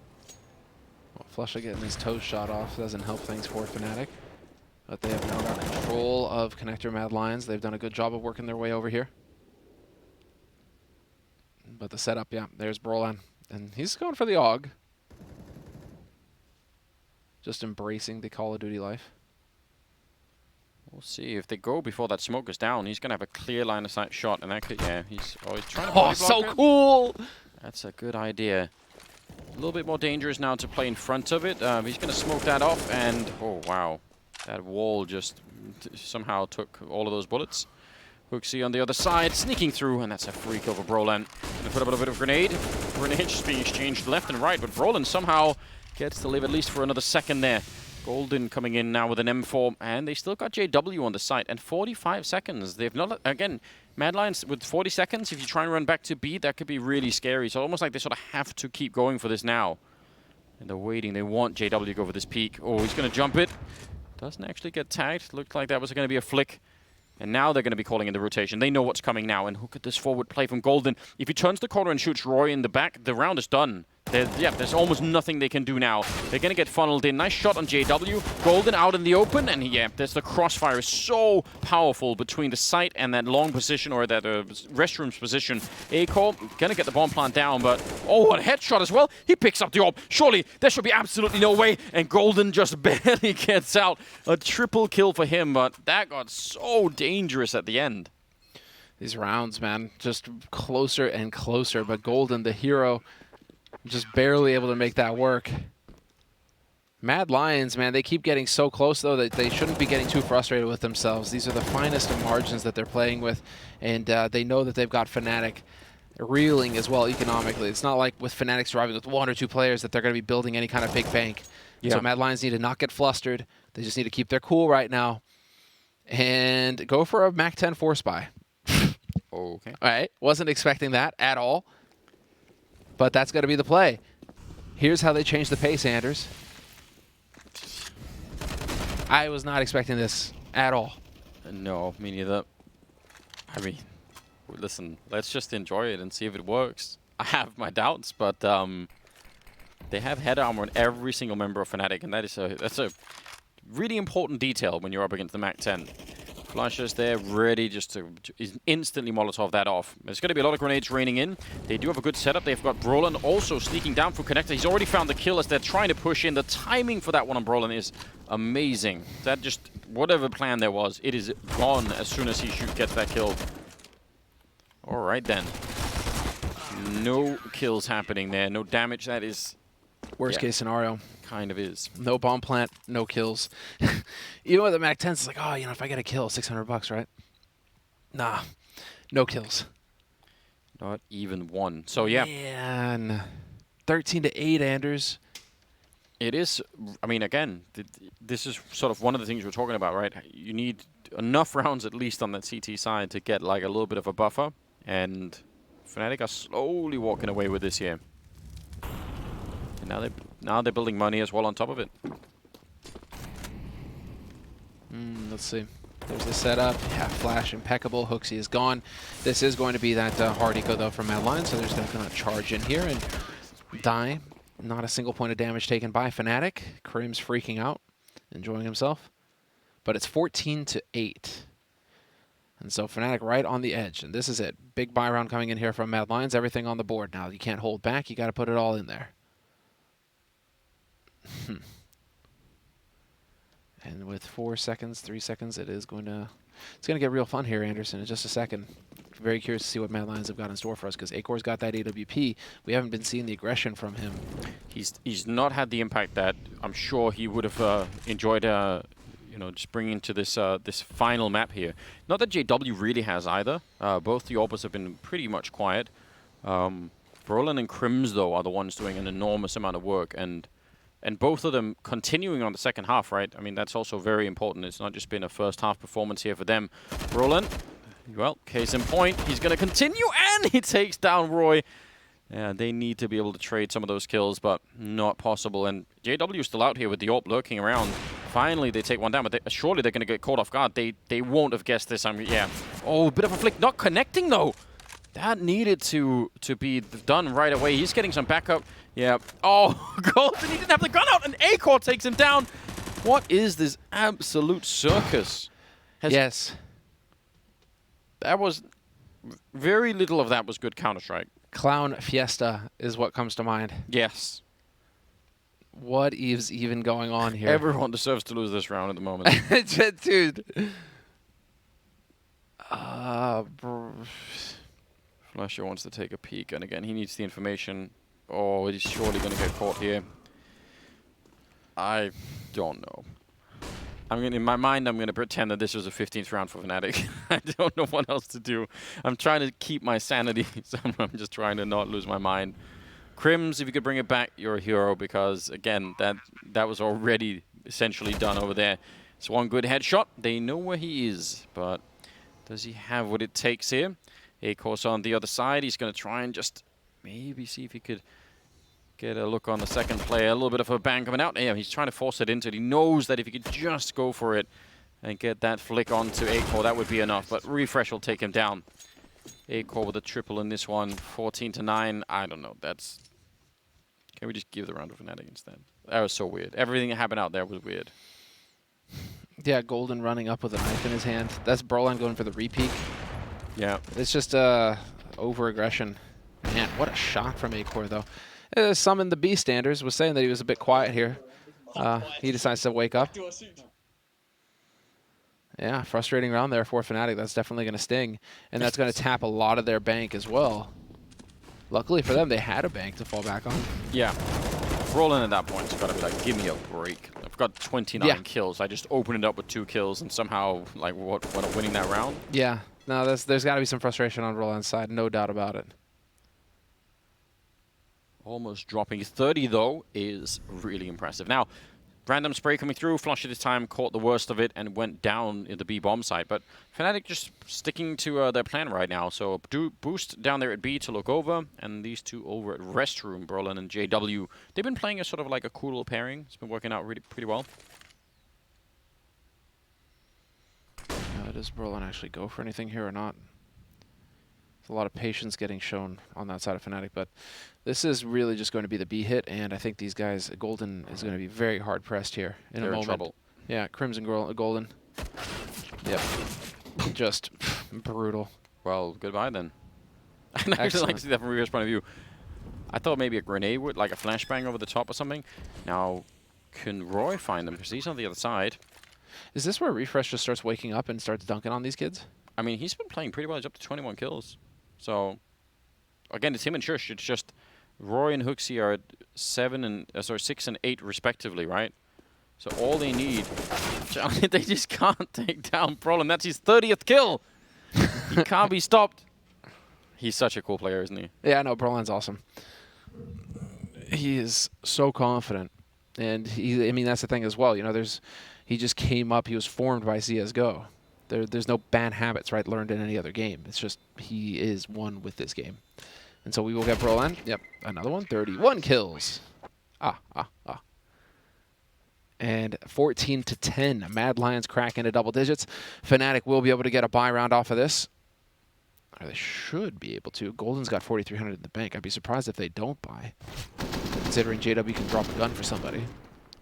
Well, Flusher getting his toes shot off doesn't help things for Fnatic. But they have now got control of connector Mad Lions. They've done a good job of working their way over here. But the setup, yeah, there's Brolin. And he's going for the AUG. Just embracing the Call of Duty life. We'll see if they go before that smoke goes down. He's going to have a clear line of sight shot, and that could, yeah, he's trying to. Oh, so cool! That's a good idea. A little bit more dangerous now to play in front of it. He's going to smoke that off, and oh wow, that wall just somehow took all of those bullets. Hooksy on the other side, sneaking through, and that's a free kill for Brolin. Gonna put up a little bit of grenade. Grenade just being exchanged left and right, but Brolin somehow gets to live at least for another second there. Golden coming in now with an M4, and they still got JW on the site, and 45 seconds. They've not, again, Mad Lions with 40 seconds, if you try and run back to B, that could be really scary. So almost like they sort of have to keep going for this now. And they're waiting, they want JW to go for this peak. Oh, he's gonna jump it. Doesn't actually get tagged. Looked like that was gonna be a flick. And now they're going to be calling in the rotation. They know what's coming now. And look at this forward play from Golden. If he turns the corner and shoots Roy in the back, the round is done. there's almost nothing they can do now. They're going to get funneled in. Nice shot on JW. Golden out in the open, and yeah, there's the crossfire is so powerful between the site and that long position, or that restroom's position. A-Core going to get the bomb plant down, but oh, what a headshot as well. He picks up the orb. Surely, there should be absolutely no way, and Golden just barely gets out. A triple kill for him, but that got so dangerous at the end. These rounds, man, just closer and closer, but Golden, the hero, just barely able to make that work. Mad Lions, man, they keep getting so close, though, that they shouldn't be getting too frustrated with themselves. These are the finest of margins that they're playing with, and they know that they've got Fnatic reeling as well economically. It's not like with Fnatic driving with 1 or 2 players that they're going to be building any kind of big bank. Yeah. So Mad Lions need to not get flustered. They just need to keep their cool right now and go for a Mac 10 force buy. Okay. All right. Wasn't expecting that at all. But that's going to be the play. Here's how they change the pace, Anders. I was not expecting this at all. No, me neither. I mean, listen, let's just enjoy it and see if it works. I have my doubts, but they have head armor on every single member of Fnatic, and that's a really important detail when you're up against the Mac 10. Flashes there, ready just to instantly Molotov that off. There's going to be a lot of grenades raining in. They do have a good setup. They've got Brolin also sneaking down through connector. He's already found the kill as they're trying to push in. The timing for that one on Brolin is amazing. That just, whatever plan there was, it is gone as soon as he gets that kill. All right then. No kills happening there. No damage. That is... Worst case scenario. Kind of is. No bomb plant, no kills. Even with the Mac 10s, it's like, oh, you know, if I get a kill, $600, right? Nah, no kills. Not even one. So, yeah. Man, 13-8, Anders. It is, I mean, again, this is sort of one of the things we're talking about, right? You need enough rounds at least on that CT side to get like a little bit of a buffer. And Fnatic are slowly walking away with this here. And now they're building money as well on top of it. Let's see. There's the setup. Yeah, Flash impeccable. Hooksy is gone. This is going to be that hard eco, though, from Mad Lions, so there's definitely a charge in here and die. Not a single point of damage taken by Fnatic. Krim's freaking out, enjoying himself. But it's 14-8. And so Fnatic right on the edge. And this is it. Big buy round coming in here from Mad Lions. Everything on the board now. You can't hold back. You got to put it all in there. And with 4 seconds, 3 seconds, it's going to get real fun here, Anderson, in just a second. Very curious to see what Mad Lions have got in store for us, because A-Core's got that AWP. We haven't been seeing the aggression from him. He's not had the impact that I'm sure he would have enjoyed, you know, just bringing to this this final map here. Not that JW really has either. Both the Orbers have been pretty much quiet. Brolin and Krims, though, are the ones doing an enormous amount of work, and both of them continuing on the second half, right? I mean, that's also very important. It's not just been a first half performance here for them. Brolin, well, case in point, he's going to continue, and he takes down Roy. Yeah, they need to be able to trade some of those kills, but not possible. And JW is still out here with the AWP lurking around. Finally, they take one down, but surely they're going to get caught off guard. They won't have guessed this. I mean, yeah. Oh, a bit of a flick. Not connecting, though. That needed to be done right away. He's getting some backup. Yeah. Oh, Golden, he didn't have the gun out, and A-Core takes him down. What is this absolute circus? Yes. That was... Very little of that was good Counter-Strike. Clown Fiesta is what comes to mind. Yes. What is even going on here? Everyone deserves to lose this round at the moment. Dude. Flasher wants to take a peek, and again, he needs the information. Oh, he's surely going to get caught here. I don't know. In my mind, I'm going to pretend that this was a 15th round for Fnatic. I don't know what else to do. I'm trying to keep my sanity, so I'm just trying to not lose my mind. Krims, if you could bring it back, you're a hero, because, again, that was already essentially done over there. It's one good headshot. They know where he is, but does he have what it takes here? A-Core's on the other side. He's going to try and just maybe see if he could get a look on the second player. A little bit of a bang coming out. Yeah, he's trying to force it into it. He knows that if he could just go for it and get that flick onto A-Core, that would be enough. But Refresh will take him down. A-Core with a triple in this one. 14-9. I don't know. Can we just give the round to Fnatic instead? That was so weird. Everything that happened out there was weird. Yeah, Golden running up with a knife in his hand. That's Broline going for the repeat. Yeah. It's just over-aggression. Man, what a shot from Acor, though. Some in the B standards was saying that he was a bit quiet here. He decides to wake up. Yeah, frustrating round there for Fnatic. That's definitely going to sting. And that's going to tap a lot of their bank as well. Luckily for them, they had a bank to fall back on. Yeah. Rolling at that point has got to be like, give me a break. I've got 29 kills. I just opened it up with 2 kills and somehow, like, what I'm winning that round? Yeah. No, there's got to be some frustration on Roland's side. No doubt about it. Almost dropping 30, though, is really impressive. Now, random spray coming through. Flush at this time caught the worst of it and went down in the B bomb side. But Fnatic just sticking to their plan right now. So boost down there at B to look over. And these two over at Restroom, Brolin and JW. They've been playing a sort of like a cool little pairing. It's been working out really pretty well. Does Brolin actually go for anything here or not? A lot of patience getting shown on that side of Fnatic, but this is really just going to be the B hit, and I think these guys, Golden is going to be very hard pressed here in a moment. They're in trouble. Yeah, Crimson Golden. Yep, just brutal. Well, goodbye then. I'd actually like to see that from Rever's point of view. I thought maybe a grenade would, like a flashbang over the top or something. Now, can Roy find them? Because he's on the other side. Is this where Refresh just starts waking up and starts dunking on these kids? I mean, he's been playing pretty well. He's up to 21 kills. So, again, it's him and Shush. It's just Roy and Hooksy are at 6 and 8 respectively, right? So all they need, they just can't take down Brolin. That's his 30th kill. He can't be stopped. He's such a cool player, isn't he? Yeah, no, Brolin's awesome. He is so confident, and I mean, that's the thing as well. You know, he just came up. He was formed by CS:GO. There's no bad habits, right, learned in any other game. It's just he is one with this game. And so we will get Brolin. Yep, another one. 31 kills. And 14 to 10. Mad Lions crack into double digits. Fnatic will be able to get a buy round off of this. Or they should be able to. Golden's got 4,300 in the bank. I'd be surprised if they don't buy, considering JW can drop a gun for somebody.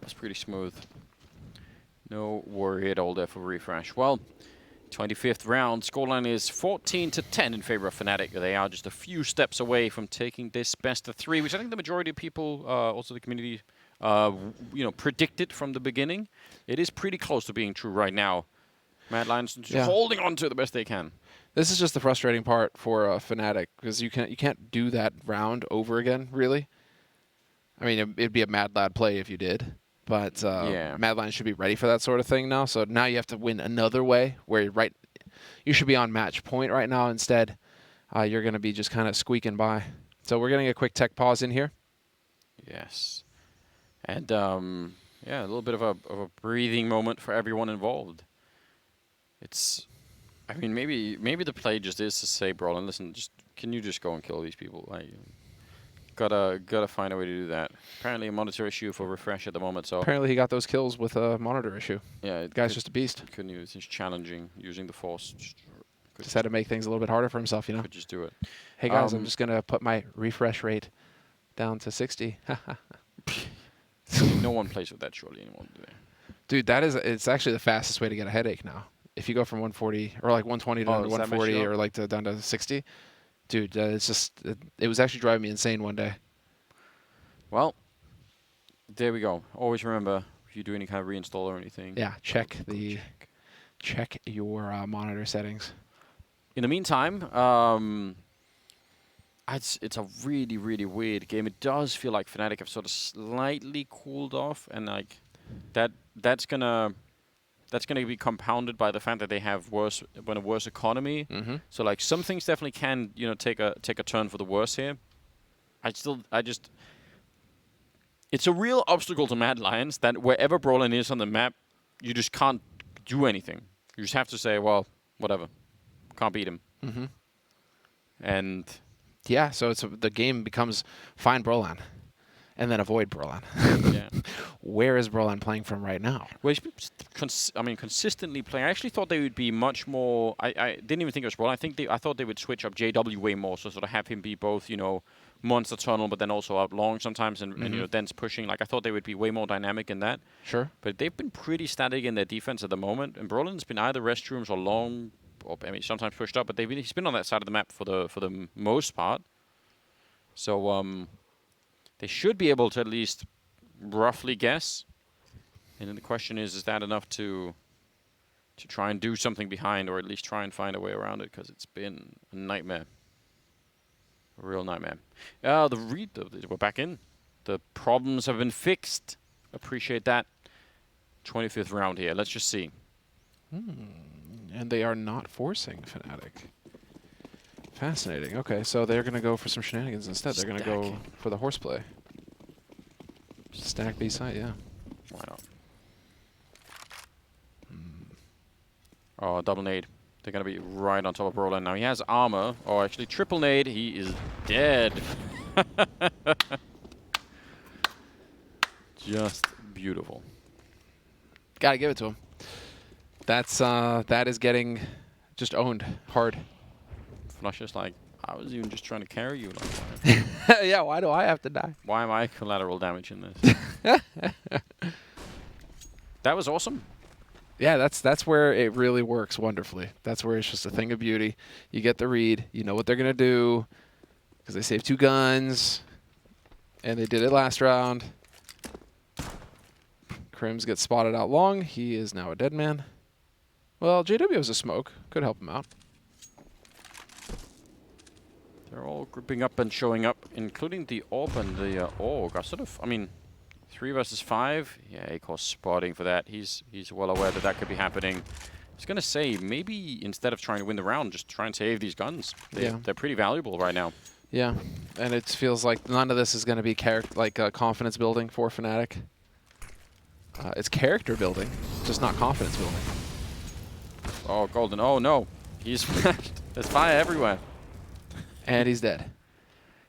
That's pretty smooth. No worry at all there for Refresh. Well, 25th round, scoreline is 14 to 10 in favor of Fnatic. They are just a few steps away from taking this best of 3, which I think the majority of people, also the community, you know, predicted from the beginning. It is pretty close to being true right now. Mad Lions just holding on to it the best they can. This is just the frustrating part for Fnatic, because you can't do that round over again, really. I mean, it'd be a Mad Lad play if you did. But Mad Lions should be ready for that sort of thing now. So now you have to win another way where you should be on match point right now. Instead, you're going to be just kind of squeaking by. So we're getting a quick tech pause in here. Yes. And, yeah, a little bit of a breathing moment for everyone involved. I mean, maybe the play just is to say, Brolin, listen, can you just go and kill these people? Like, Gotta find a way to do that. Apparently a monitor issue for Refresh at the moment, so... Apparently he got those kills with a monitor issue. Yeah, the guy's just a beast. Couldn't use. He's challenging, using the Force. Just had to make things a little bit harder for himself, you know? Could just do it. Hey guys, I'm just gonna put my refresh rate down to 60. No one plays with that surely anymore, do they? Dude, it's actually the fastest way to get a headache now. If you go from 140, or like 120 down to 140, or like down to 60... Dude, it's just, it was actually driving me insane one day. Well, there we go. Always remember, if you do any kind of reinstall or anything. Yeah, check your monitor settings. In the meantime, it's a really, really weird game. It does feel like Fnatic have sort of slightly cooled off, and like that's gonna be compounded by the fact that they have a worse economy. Mm-hmm. So like some things definitely can, you know, take a turn for the worse here. It's a real obstacle to Mad Lions that wherever Brolin is on the map, you just can't do anything. You just have to say, well, whatever, can't beat him. Mm-hmm. And yeah, so the game becomes find Brolin. And then avoid Brolin. Yeah. Where is Brolin playing from right now? Well, he's been consistently playing. I actually thought they would be much more. I didn't even think it was Brolin. I thought they would switch up JW way more, so sort of have him be both, you know, monster tunnel, but then also out long sometimes, and you know, dense pushing. Like I thought they would be way more dynamic in that. Sure. But they've been pretty static in their defense at the moment. And Brolin's been either restrooms or long, or I mean sometimes pushed up, but he's been on that side of the map for the most part. So they should be able to at least roughly guess. And then the question is that enough to try and do something behind, or at least try and find a way around it, because it's been a nightmare. A real nightmare. The read, we're back in. The problems have been fixed. Appreciate that. 25th round here. Let's just see. And they are not forcing Fnatic. Fascinating. Okay, so they're going to go for some shenanigans instead. They're going to go for the horseplay. Stack B side, yeah. Why not? Oh, double nade. They're going to be right on top of Brolin now. He has armor. Oh, actually, triple nade. He is dead. Just beautiful. Gotta give it to him. That is getting just owned hard. Flush is like, I was even just trying to carry you. Like, yeah, why do I have to die? Why am I collateral damage in this? That was awesome. Yeah, that's where it really works wonderfully. That's where it's just a thing of beauty. You get the read. You know what they're going to do because they saved 2 guns, and they did it last round. Crims gets spotted out long. He is now a dead man. Well, JW has a smoke. Could help him out. They're all grouping up and showing up, including the Orb and the Org. I mean, 3 versus 5. Yeah, Acor spotting for that. He's well aware that that could be happening. I was going to say, maybe instead of trying to win the round, just try and save these guns. They're pretty valuable right now. Yeah, and it feels like none of this is going to be confidence building for Fnatic. It's character building, just not confidence building. Oh, Golden. Oh, no. He's smashed. There's fire everywhere. And he's dead.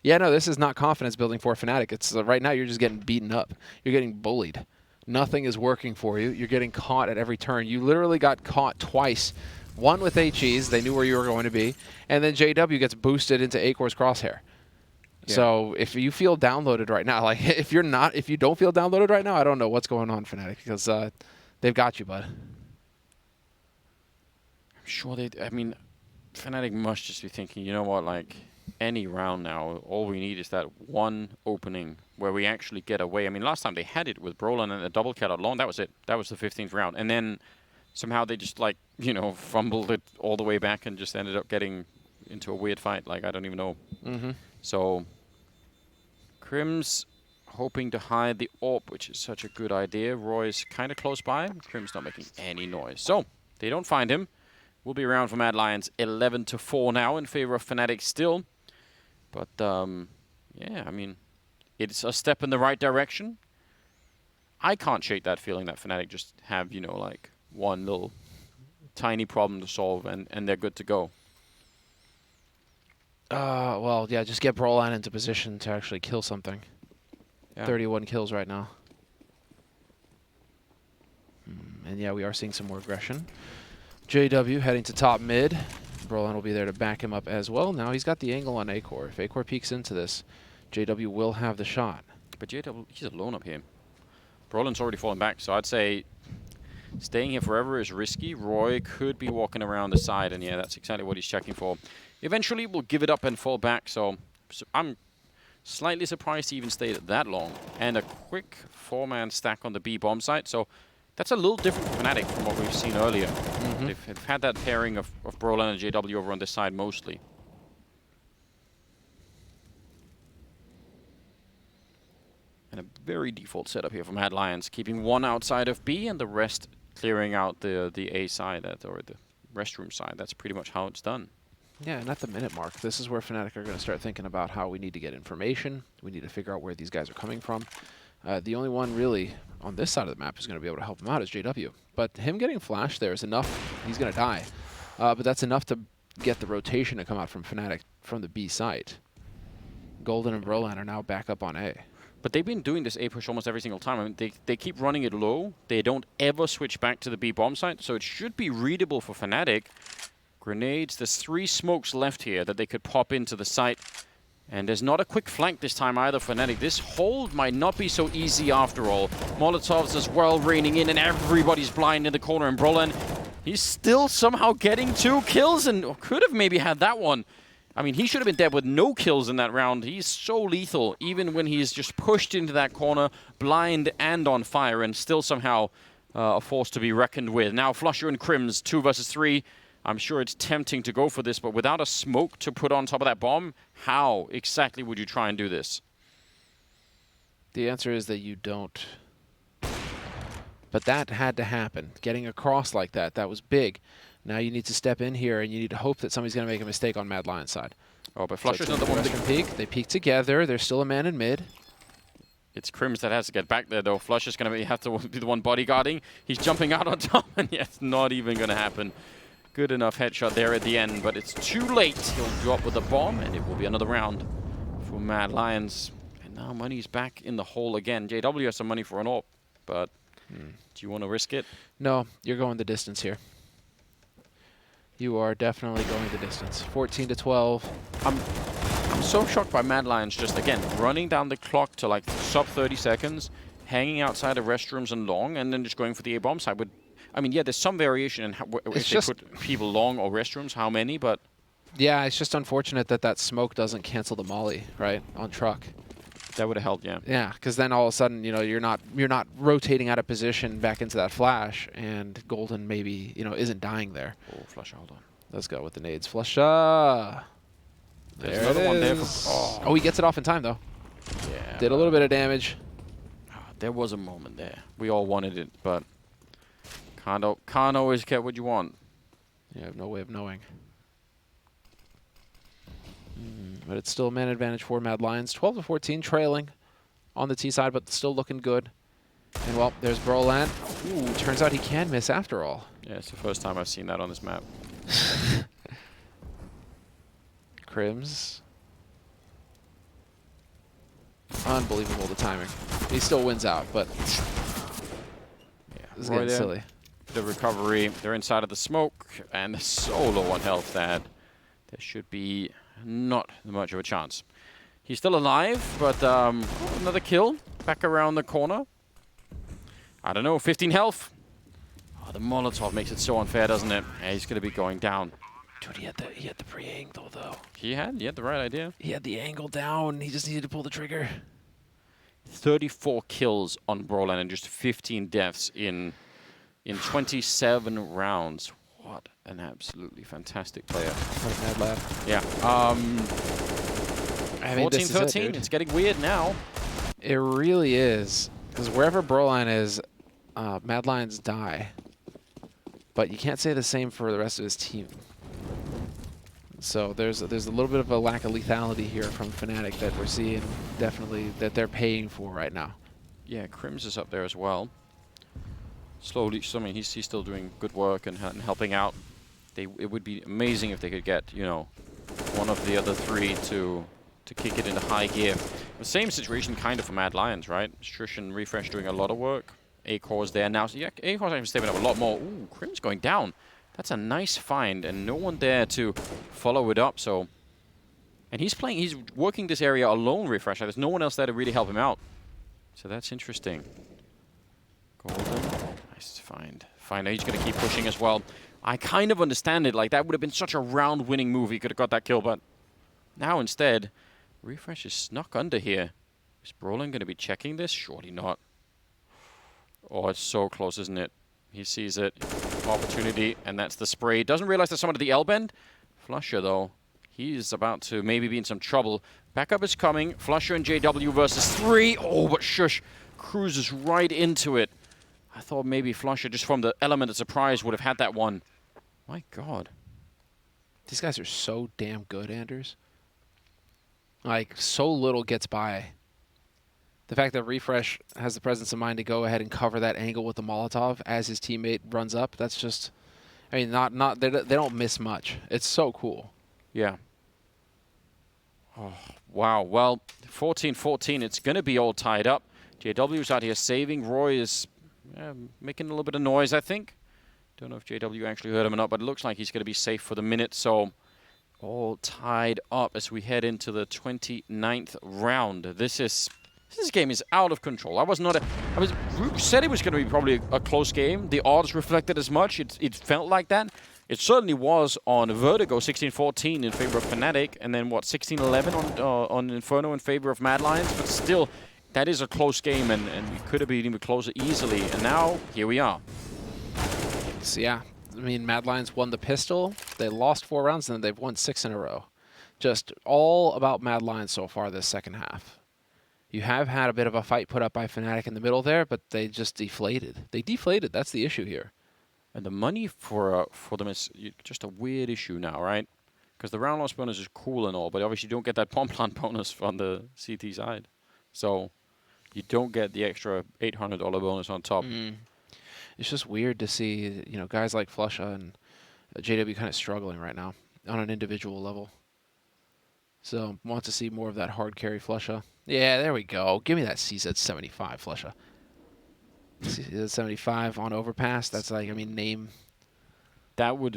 Yeah, no, this is not confidence building for Fnatic. It's right now you're just getting beaten up. You're getting bullied. Nothing is working for you. You're getting caught at every turn. You literally got caught twice. One with HEs, they knew where you were going to be, and then JW gets boosted into Acor's crosshair. Yeah. So if you feel downloaded right now, like if you don't feel downloaded right now, I don't know what's going on, Fnatic, because they've got you, bud. I'm sure I mean, Fnatic must just be thinking, you know what, like, any round now, all we need is that one opening where we actually get away. I mean, last time they had it with Brolin and a double cat out long. That was it. That was the 15th round. And then somehow they just, like, you know, fumbled it all the way back and just ended up getting into a weird fight. Like, I don't even know. So, Crim's hoping to hide the Orb, which is such a good idea. Roy's kind of close by. Crim's not making any noise. So, they don't find him. We'll be around for Mad Lions 11-4 now in favor of Fnatic still. But, yeah, I mean, it's a step in the right direction. I can't shake that feeling that Fnatic just have, you know, like, one little tiny problem to solve and they're good to go. Well, yeah, just get Brolin into position to actually kill something. Yeah. 31 kills right now. And, yeah, we are seeing some more aggression. JW heading to top mid. Brolin will be there to back him up as well. Now he's got the angle on Acor. If Acor peeks into this, JW will have the shot. But JW, he's alone up here. Brolin's already fallen back, so I'd say staying here forever is risky. Roy could be walking around the side, and yeah, that's exactly what he's checking for. Eventually, we'll give it up and fall back, so I'm slightly surprised he even stayed that long. And a quick 4-man stack on the B bomb site, so that's a little different for Fnatic from what we've seen earlier. They've had that pairing of Brolin and JW over on this side mostly. And a very default setup here for Mad Lions, keeping one outside of B and the rest clearing out the A side, or the restroom side. That's pretty much how it's done. Yeah, and at the minute mark, this is where Fnatic are going to start thinking about how we need to get information. We need to figure out where these guys are coming from. The only one really on this side of the map who's going to be able to help him out is JW. But him getting flashed there is enough. He's going to die. But that's enough to get the rotation to come out from Fnatic from the B side. Golden and Brolin are now back up on A. But they've been doing this A push almost every single time. I mean, they keep running it low. They don't ever switch back to the B bomb site, so it should be readable for Fnatic. Grenades. There's 3 smokes left here that they could pop into the site. And there's not a quick flank this time either for Fnatic. This hold might not be so easy after all. Molotovs as well raining in, and everybody's blind in the corner. And Brolin, he's still somehow getting 2 kills and could have maybe had that one. I mean, he should have been dead with no kills in that round. He's so lethal, even when he's just pushed into that corner, blind and on fire, and still somehow a force to be reckoned with. Now, Flusher and Crims, 2 versus 3. I'm sure it's tempting to go for this, but without a smoke to put on top of that bomb, how exactly would you try and do this? The answer is that you don't. But that had to happen. Getting across like that, that was big. Now you need to step in here, and you need to hope that somebody's going to make a mistake on Mad Lion's side. Oh, but Flusher's not the one to peek. They peek together. There's still a man in mid. It's Crims that has to get back there, though. Flusher's going to have to be the one bodyguarding. He's jumping out on top, and yeah, it's not even going to happen. Good enough headshot there at the end, but it's too late. He'll drop with the bomb, and it will be another round for Mad Lions. And now money's back in the hole again. JW has some money for an AWP, but do you want to risk it? No, you're going the distance here. You are definitely going the distance. 14 to 12. I'm so shocked by Mad Lions just, again, running down the clock to like sub 30 seconds, hanging outside of restrooms and long, and then just going for the A-bomb side. I mean, yeah, there's some variation in how, if they put people long or restrooms, how many, but... Yeah, it's just unfortunate that that smoke doesn't cancel the molly, right, on truck. That would have helped, yeah. Yeah, because then all of a sudden, you know, you're not rotating out of position back into that flash, and Golden maybe, you know, isn't dying there. Oh, Flusher, hold on. Let's go with the nades. Flusher! There's another one there. Oh, he gets it off in time, though. Yeah. Did a little bit of damage. There was a moment there. We all wanted it, but... Can't always get what you want. You have no way of knowing. But it's still a man advantage for Mad Lions. 12 to 14, trailing on the T side, but still looking good. And well, there's Brolan. Ooh, turns out he can miss after all. Yeah, it's the first time I've seen that on this map. Crims. Unbelievable, the timing. He still wins out, but yeah, this is getting silly. The recovery, they're inside of the smoke, and they're so low on health that there should be not much of a chance. He's still alive, but another kill back around the corner. I don't know, 15 health. Oh, the Molotov makes it so unfair, doesn't it? Yeah, he's going to be going down. Dude, he had the pre-angle, though. He had the right idea. He had the angle down. He just needed to pull the trigger. 34 kills on Brolan and just 15 deaths in 27 rounds. What an absolutely fantastic player. What a mad lad. Yeah. 14-13. It's getting weird now. It really is. Because wherever Broline is, Mad Lions die. But you can't say the same for the rest of his team. So there's a little bit of a lack of lethality here from Fnatic that we're seeing, definitely, that they're paying for right now. Yeah, Crims is up there as well. Slowly, I mean, he's still doing good work and helping out. It would be amazing if they could get, you know, one of the other 3 to kick it into high gear. The same situation kind of for Mad Lions, right? Shush and Refresh doing a lot of work. A-Core's there now. So yeah, A-Core's actually stepping up a lot more. Ooh, Crims going down. That's a nice find, and no one there to follow it up. So, and he's working this area alone, Refresh. There's no one else there to really help him out. So that's interesting. Golden. Nice find. He's going to keep pushing as well. I kind of understand it. Like, that would have been such a round-winning move. He could have got that kill, but now instead, Refresh is snuck under here. Is Brolin going to be checking this? Surely not. Oh, it's so close, isn't it? He sees it. Opportunity, and that's the spray. Doesn't realize there's someone at the L-bend. Flusher, though, he's about to maybe be in some trouble. Backup is coming. Flusher and JW versus 3. Oh, but Shush cruises right into it. I thought maybe Flusher, just from the element of surprise, would have had that one. My God. These guys are so damn good, Anders. Like, so little gets by. The fact that Refresh has the presence of mind to go ahead and cover that angle with the Molotov as his teammate runs up, that's just... I mean, they don't miss much. It's so cool. Yeah. Oh, wow. Well, 14-14, it's going to be all tied up. JW's out here saving. Roy is making a little bit of noise, I think. Don't know if JW actually heard him or not, but it looks like he's going to be safe for the minute. So all tied up as we head into the 29th round. This game is out of control. Said it was going to be probably a close game. The odds reflected as much. It felt like that. It certainly was on Vertigo, 16-14 in favor of Fnatic, and then what, 16-11 on Inferno in favor of Mad Lions. But still, that is a close game, and it could have been even closer easily. And now here we are. So yeah, I mean, Mad Lions won the pistol. They lost 4 rounds, and then they've won 6 in a row. Just all about Mad Lions so far this second half. You have had a bit of a fight put up by Fnatic in the middle there, but they just deflated. They deflated. That's the issue here. And the money for them is just a weird issue now, right? Because the round loss bonus is cool and all, but obviously you don't get that bomb plant bonus on the CT side. So you don't get the extra $800 bonus on top. It's just weird to see, you know, guys like Flusha and JW kind of struggling right now on an individual level. So want to see more of that hard carry Flusha. Yeah, there we go. Give me that CZ 75 Flusha. CZ 75 on Overpass. That's like, I mean, name. That would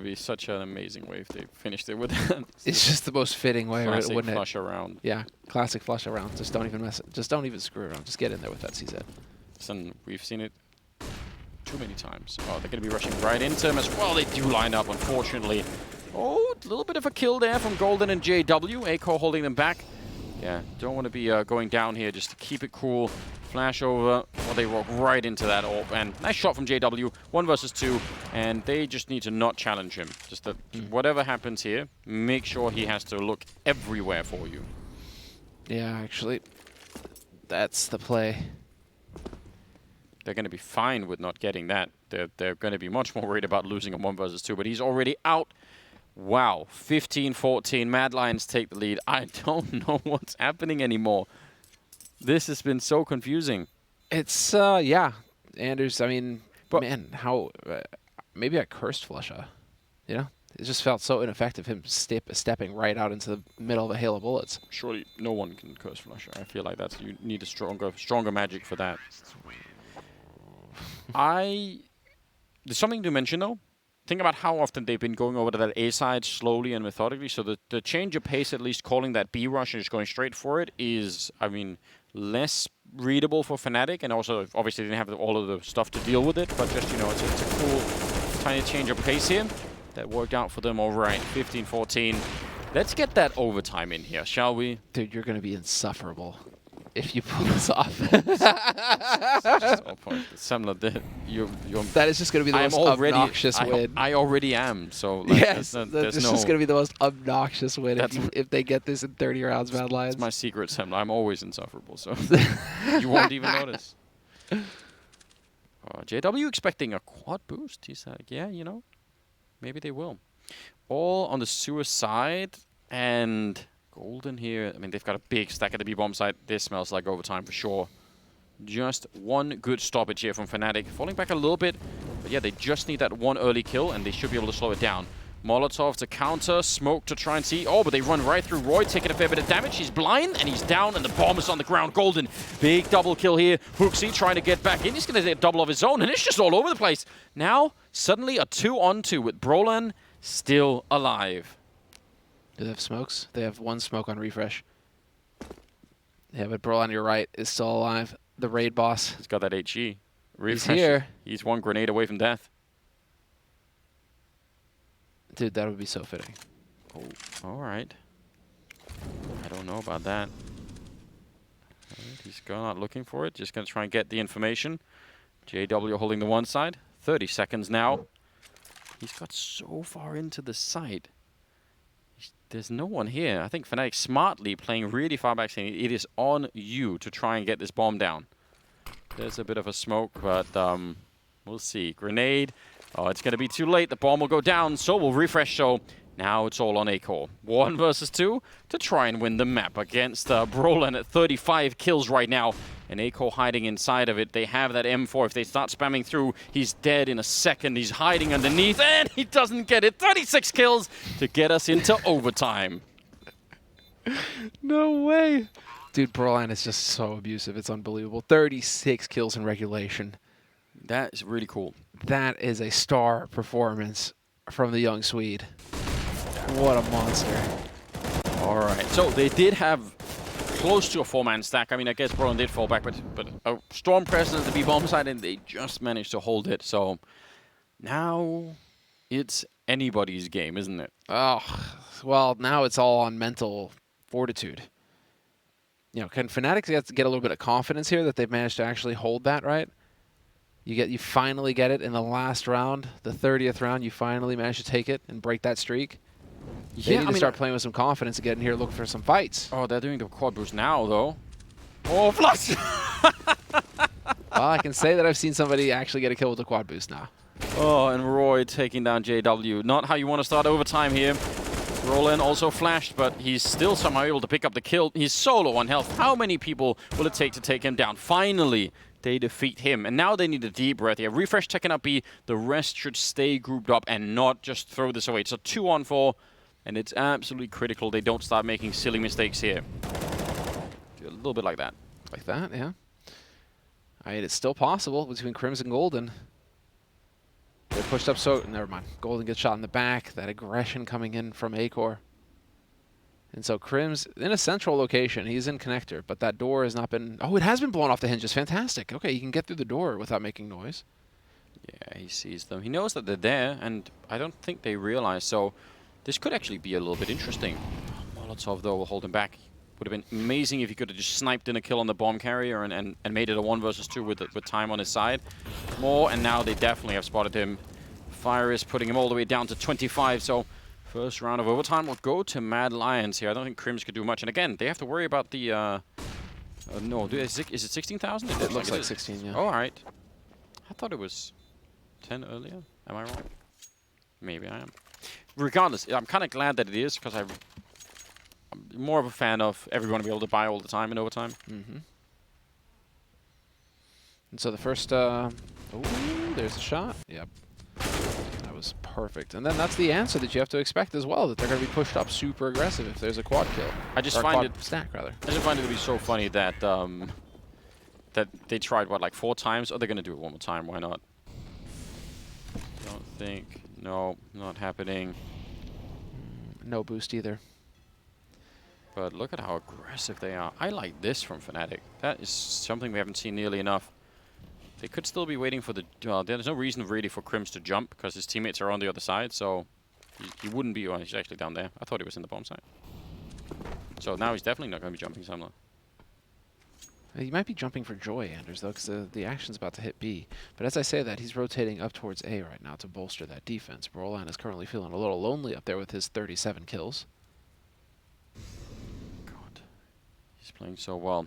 be such an amazing way if they finished it with that. It's just the most fitting way, classic wouldn't it? Flusha round. Yeah, classic Flusha round. Just don't even mess it. Just don't even screw around. Just get in there with that CZ. Listen, we've seen it too many times. Oh, they're going to be rushing right into him as well. They do line up, unfortunately. Oh, a little bit of a kill there from Golden and JW. A.K.O. holding them back. Yeah, don't want to be going down here, just to keep it cool. Flash over. Well, they walk right into that AWP. And nice shot from JW. 1 versus 2. And they just need to not challenge him. Just that whatever happens here, make sure he has to look everywhere for you. Yeah, actually, that's the play. They're going to be fine with not getting that. They're going to be much more worried about losing a 1 versus 2. But he's already out. Wow, 15-14. Mad Lions take the lead. I don't know what's happening anymore. This has been so confusing. It's, yeah. Anders, I mean, but man, how... maybe I cursed Flusha. You know? It just felt so ineffective, him stepping right out into the middle of a hail of bullets. Surely no one can curse Flusha. I feel like you need a stronger magic for that. There's something to mention, though. Think about how often they've been going over to that A side slowly and methodically. So the change of pace, at least calling that B rush and just going straight for it, is, I mean, less readable for Fnatic. And also, obviously, they didn't have all of the stuff to deal with it. But just, you know, it's a cool tiny change of pace here. That worked out for them all right. 15-14. Let's get that overtime in here, shall we? Dude, you're going to be insufferable if you pull this off. That is just going to be the most obnoxious win. I already am, so like, yes, that's just going to be the most obnoxious win if they get this in 30 rounds, Mad Lions. That's my secret, Sam. I'm always insufferable, so you won't even notice. JW expecting a quad boost. He's like, yeah, you know, maybe they will. All on the sewer side, and Golden here. I mean, they've got a big stack at the B-bomb side. This smells like overtime for sure. Just one good stoppage here from Fnatic. Falling back a little bit. But yeah, they just need that one early kill, and they should be able to slow it down. Molotov to counter. Smoke to try and see. Oh, but they run right through Roy, taking a fair bit of damage. He's blind, and he's down, and the bomb is on the ground. Golden, big double kill here. Hooksy trying to get back in. He's going to get a double of his own, and it's just all over the place. Now, suddenly a 2-on-2 with Brolan still alive. Do they have smokes? They have 1 smoke on refresh. Yeah, but Bro on your right is still alive. The raid boss. He's got that HE. Refresh. He's here. He's 1 grenade away from death. Dude, that would be so fitting. Oh, all right. I don't know about that. He's not looking for it. Just going to try and get the information. JW holding the one side. 30 seconds now. He's got so far into the site. There's no one here. I think Fnatic smartly playing really far back, saying it is on you to try and get this bomb down. There's a bit of a smoke, but we'll see. Grenade. Oh, it's going to be too late. The bomb will go down, so will refresh. So now it's all on A.K.O. 1 versus 2 to try and win the map against Brolan at 35 kills right now. And A.K.O. hiding inside of it. They have that M4. If they start spamming through, he's dead in a second. He's hiding underneath, and he doesn't get it. 36 kills to get us into overtime. No way. Dude, Brolan is just so abusive. It's unbelievable. 36 kills in regulation. That is really cool. That is a star performance from the young Swede. What a monster. All right. So they did have close to a 4-man stack. I mean, I guess Brown did fall back, but a Storm presence at the B-bomb side, and they just managed to hold it. So now it's anybody's game, isn't it? Oh, well, now it's all on mental fortitude. You know, can Fnatic get a little bit of confidence here that they've managed to actually hold that, right? You finally get it in the last round, the 30th round. You finally manage to take it and break that streak. They need to start playing with some confidence and get in here looking for some fights. Oh, they're doing the quad boost now, though. Oh, flush! Well, I can say that I've seen somebody actually get a kill with the quad boost now. Oh, and Roy taking down JW. Not how you want to start overtime here. Roland also flashed, but he's still somehow able to pick up the kill. He's solo on health. How many people will it take to take him down? Finally, they defeat him. And now they need a deep breath here. Refresh taking up B. The rest should stay grouped up and not just throw this away. It's a 2-on-4, and it's absolutely critical they don't start making silly mistakes here. A little bit like that. Like that, yeah. I mean, it's still possible between Crimson and Golden. They're pushed up, so never mind. Golden gets shot in the back. That aggression coming in from Acor. And so Crim's in a central location. He's in connector, but that door has not been... Oh, it has been blown off the hinges. Fantastic. Okay, you can get through the door without making noise. Yeah, he sees them. He knows that they're there, and I don't think they realize. So this could actually be a little bit interesting. Molotov, though, will hold him back. Would have been amazing if he could have just sniped in a kill on the bomb carrier and made it a 1 versus 2 with time on his side. More, and now they definitely have spotted him. Fire is putting him all the way down to 25, so first round of overtime will go to Mad Lions here. I don't think Crims could do much, and again, they have to worry about the... no, is it 16,000? It looks like 16, yeah. Oh, all right. I thought it was 10 earlier. Am I wrong? Maybe I am. Regardless, I'm kind of glad that it is, because I'm more of a fan of everyone being able to buy all the time in overtime. Mm-hmm. And so the first... oh, there's a shot. Yep. That was perfect. And then that's the answer that you have to expect as well, that they're going to be pushed up super aggressive if there's a quad kill. I just find it... stack, rather. I just find it to be so funny that that they tried, what, like 4 times? Oh, they're going to do it one more time. Why not? Don't think... No, not happening. No boost either. But look at how aggressive they are. I like this from Fnatic. That is something we haven't seen nearly enough. They could still be waiting for the... there's no reason really for Crims to jump because his teammates are on the other side, so he wouldn't be... Oh, he's actually down there. I thought he was in the bomb side. So now he's definitely not going to be jumping somewhere. He might be jumping for joy, Anders, though, because the action's about to hit B. But as I say that, he's rotating up towards A right now to bolster that defense. Brolan is currently feeling a little lonely up there with his 37 kills. He's playing so well.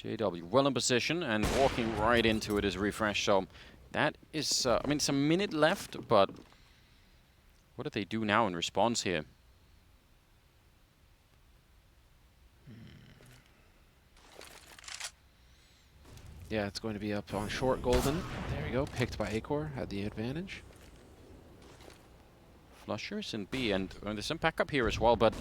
JW well in position and walking right into it is Refresh. So that is, I mean, it's a minute left, but what do they do now in response here? Yeah, it's going to be up on short Golden. There you go, picked by Acor, had the advantage. Flushers in B, and there's some backup here as well, but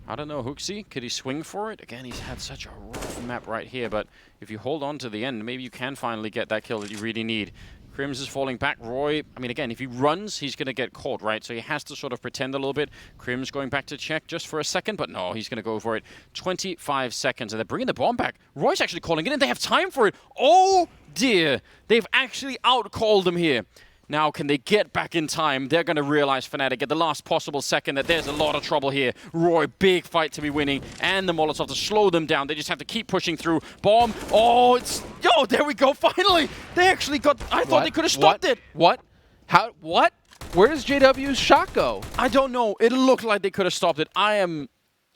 I don't know, Hooksy, could he swing for it? Again, he's had such a rough map right here, but if you hold on to the end, maybe you can finally get that kill that you really need. Crims is falling back. Roy, I mean, again, if he runs, he's going to get caught, right? So he has to sort of pretend a little bit. Crims going back to check just for a second, but no, he's going to go for it. 25 seconds, and they're bringing the bomb back. Roy's actually calling it, and they have time for it. Oh, dear. They've actually out-called them here. Now, can they get back in time? They're going to realize, Fnatic, at the last possible second, that there's a lot of trouble here. Roy, big fight to be winning, and the Molotov to slow them down. They just have to keep pushing through. Bomb. Oh, it's... Yo, there we go, finally! They actually got... I thought they could have stopped it. What? How? What? Where does JW's shot go? I don't know. It looked like they could have stopped it. I am...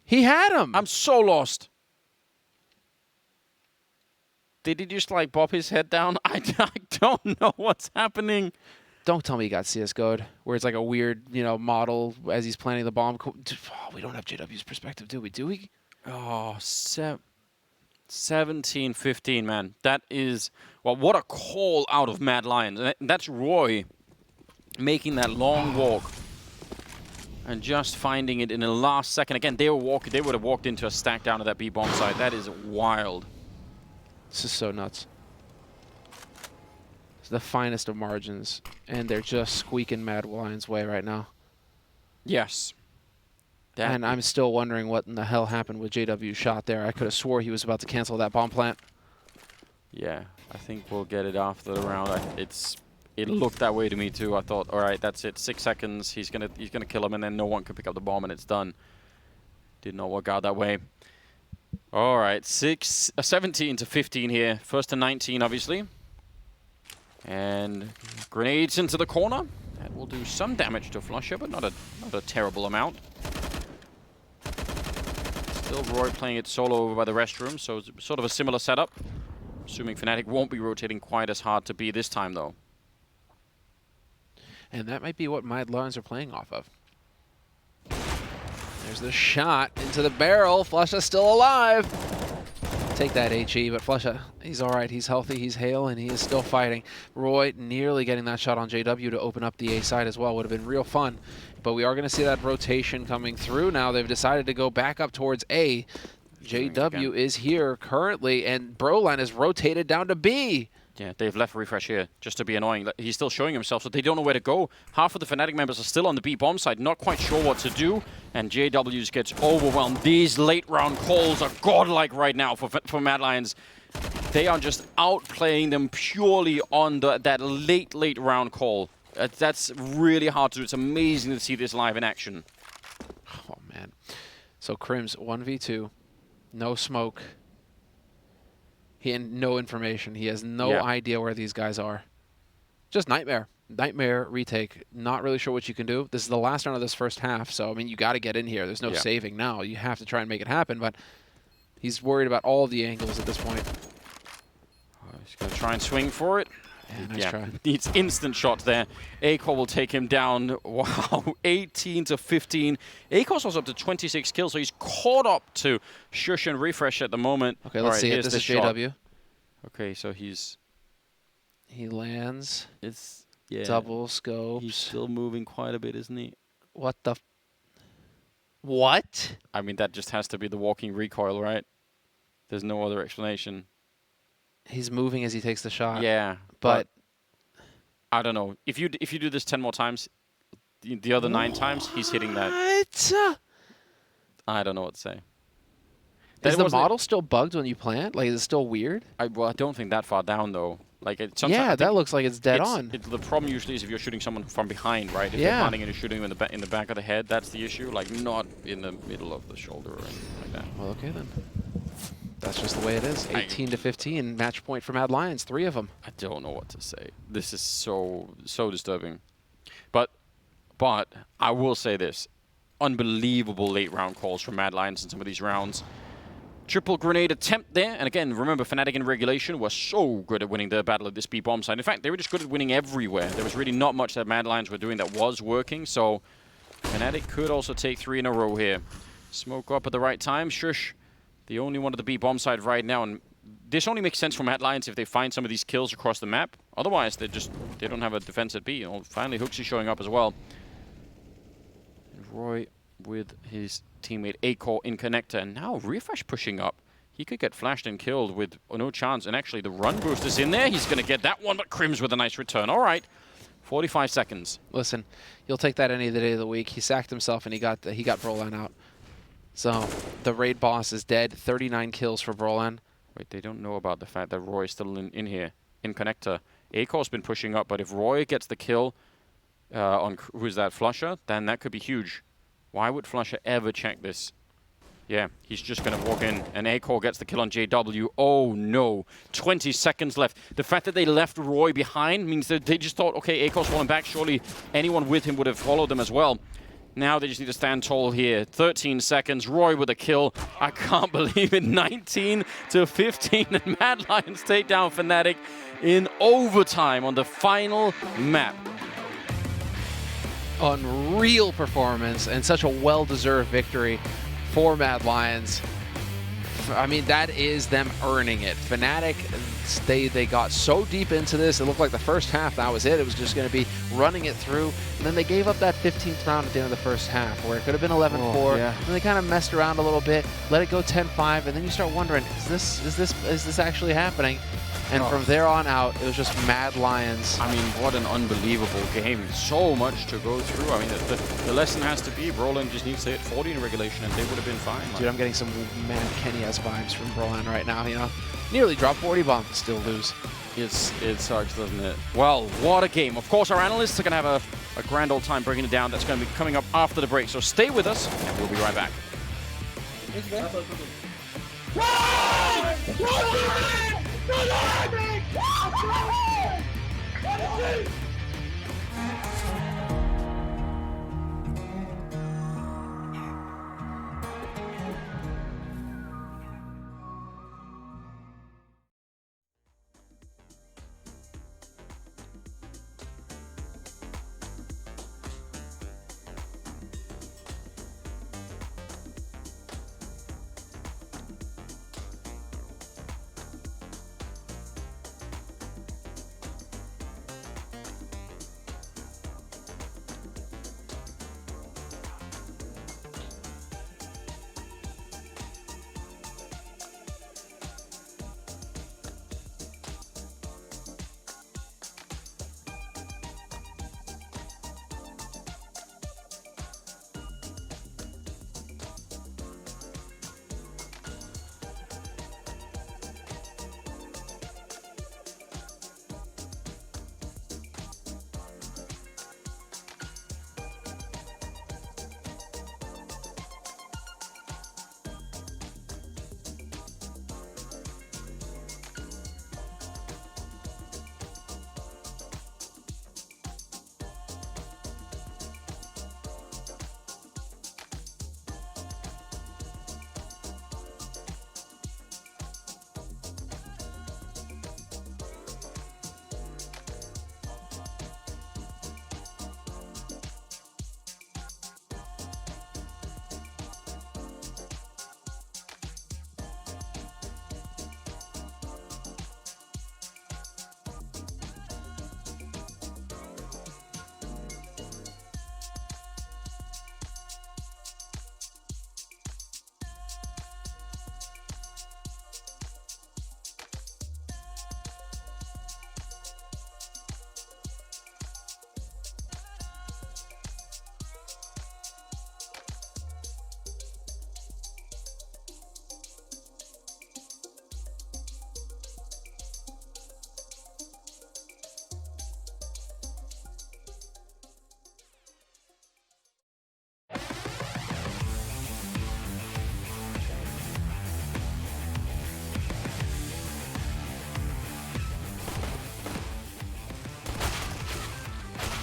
He had him. I'm so lost. Did he just, like, bop his head down? I don't know what's happening. Don't tell me he got CSGO'd, where it's like a weird, you know, model as he's planning the bomb. Oh, we don't have JW's perspective, do we? Do we? Oh, 17-15, man. That is... Well, what a call out of Mad Lions. That's Roy making that long walk and just finding it in the last second. Again, they would have walked into a stack down at that B-bomb site. That is wild. This is so nuts. It's the finest of margins, and they're just squeaking Mad Lions' way right now. Yes. And I'm still wondering what in the hell happened with JW's shot there. I could have swore he was about to cancel that bomb plant. Yeah, I think we'll get it after the round. It looked that way to me too. I thought, all right, that's it. 6 seconds. He's gonna kill him, and then no one can pick up the bomb, and it's done. Did not work out that way. All right, 17 to 15 here. First to 19, obviously. And grenades into the corner. That will do some damage to Flusher, but not a terrible amount. Still Roy playing it solo over by the restroom, so it's sort of a similar setup. Assuming Fnatic won't be rotating quite as hard to be this time, though. And that might be what Mad Lions are playing off of. There's the shot into the barrel. Flusha still alive. Take that, HE, but Flusha, he's all right. He's healthy, he's hale, and he is still fighting. Roy nearly getting that shot on JW to open up the A side as well. Would have been real fun. But we are going to see that rotation coming through now. They've decided to go back up towards A. JW is here currently, and Broline is rotated down to B. Yeah, they've left Refresh here just to be annoying. He's still showing himself, so they don't know where to go. Half of the Fnatic members are still on the B bomb side, not quite sure what to do, and JW's gets overwhelmed. These late round calls are godlike right now for Mad Lions. They are just outplaying them purely on that late round call. That's really hard to do. It's amazing to see this live in action. Oh, man. So Crims 1v2. No smoke. He had no information. He has no idea where these guys are. Just nightmare. Nightmare retake. Not really sure what you can do. This is the last round of this first half, so I mean you got to get in here. There's no saving now. You have to try and make it happen, but he's worried about all the angles at this point. He's going to try and swing for it. Yeah, nice try. Needs instant shot there. A.Core will take him down. Wow, 18 to 15. A.Core's also up to 26 kills, so he's caught up to Shush and Refresh at the moment. Okay, let's see it. This is JW. Okay, so he lands. It's double scopes. He's still moving quite a bit, isn't he? What the? What? I mean, that just has to be the walking recoil, right? There's no other explanation. He's moving as he takes the shot. Yeah, but I don't know. If you do this 10 more times, the other 9 times he's hitting that. What? I don't know what to say. Is the model still bugged when you plant? Like, is it still weird? Well, I don't think that far down though. Like, yeah, that looks like it's dead on. The problem usually is if you're shooting someone from behind, right? If they're planting and you're shooting them in the back of the head, that's the issue. Like, not in the middle of the shoulder or anything like that. Well, okay then. That's just the way it is. 18 to 15, match point for Mad Lions, 3 of them. I don't know what to say. This is so disturbing. But I will say this. Unbelievable late round calls from Mad Lions in some of these rounds. Triple grenade attempt there. And again, remember, Fnatic in regulation were so good at winning the battle at this B bomb side. In fact, they were just good at winning everywhere. There was really not much that Mad Lions were doing that was working. So Fnatic could also take 3 in a row here. Smoke up at the right time. Shush. The only one at the B bomb side right now, and this only makes sense for Mad Lions if they find some of these kills across the map. Otherwise, they don't have a defense at B. Oh, finally, Hooks is showing up as well. And Roy with his teammate A.Core in connector, and now Refresh pushing up. He could get flashed and killed with no chance, and actually the run boost is in there. He's going to get that one, but Crims with a nice return. All right, 45 seconds. Listen, you'll take that any day of the week. He sacked himself, and he got Broline out. So, the raid boss is dead. 39 kills for Broline. Wait, they don't know about the fact that Roy is still in here, in connector. A-Core's been pushing up, but if Roy gets the kill on, who's that, Flusher, then that could be huge. Why would Flusher ever check this? Yeah, he's just going to walk in, and A-Core gets the kill on JW. Oh, no. 20 seconds left. The fact that they left Roy behind means that they just thought, okay, A-Core's falling back. Surely anyone with him would have followed them as well. Now they just need to stand tall here. 13 seconds. Roy with a kill. I can't believe it. 19 to 15. And Mad Lions take down Fnatic in overtime on the final map. Unreal performance and such a well-deserved victory for Mad Lions. I mean, that is them earning it. Fnatic, they got so deep into this. It looked like the first half, that was it. It was just going to be running it through. And then they gave up that 15th round at the end of the first half, where it could have been 11-4. Yeah. And they kind of messed around a little bit, let it go 10-5, and then you start wondering, is this actually happening? And from there on out, it was just Mad Lions. I mean, what an unbelievable game. So much to go through. I mean, the lesson has to be Roland just needs to hit 40 in regulation and they would have been fine. Dude, I'm getting some Mad Kenny-esque vibes from Roland right now, you know? Nearly dropped 40 bomb, still lose. It sucks, doesn't it? Well, what a game. Of course, our analysts are going to have a grand old time breaking it down. That's going to be coming up after the break. So stay with us and we'll be right back.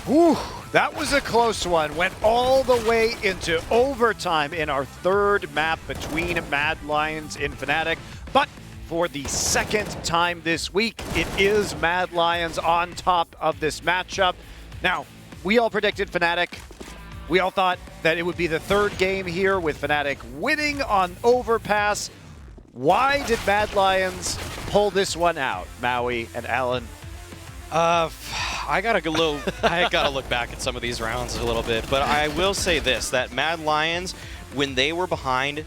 Whew, that was a close one. Went all the way into overtime in our third map between Mad Lions and Fnatic. But for the second time this week, it is Mad Lions on top of this matchup. Now, we all predicted Fnatic. We all thought that it would be the third game here with Fnatic winning on Overpass. Why did Mad Lions pull this one out, Maui and Alan? I gotta look back at some of these rounds a little bit, but I will say this: that Mad Lions, when they were behind,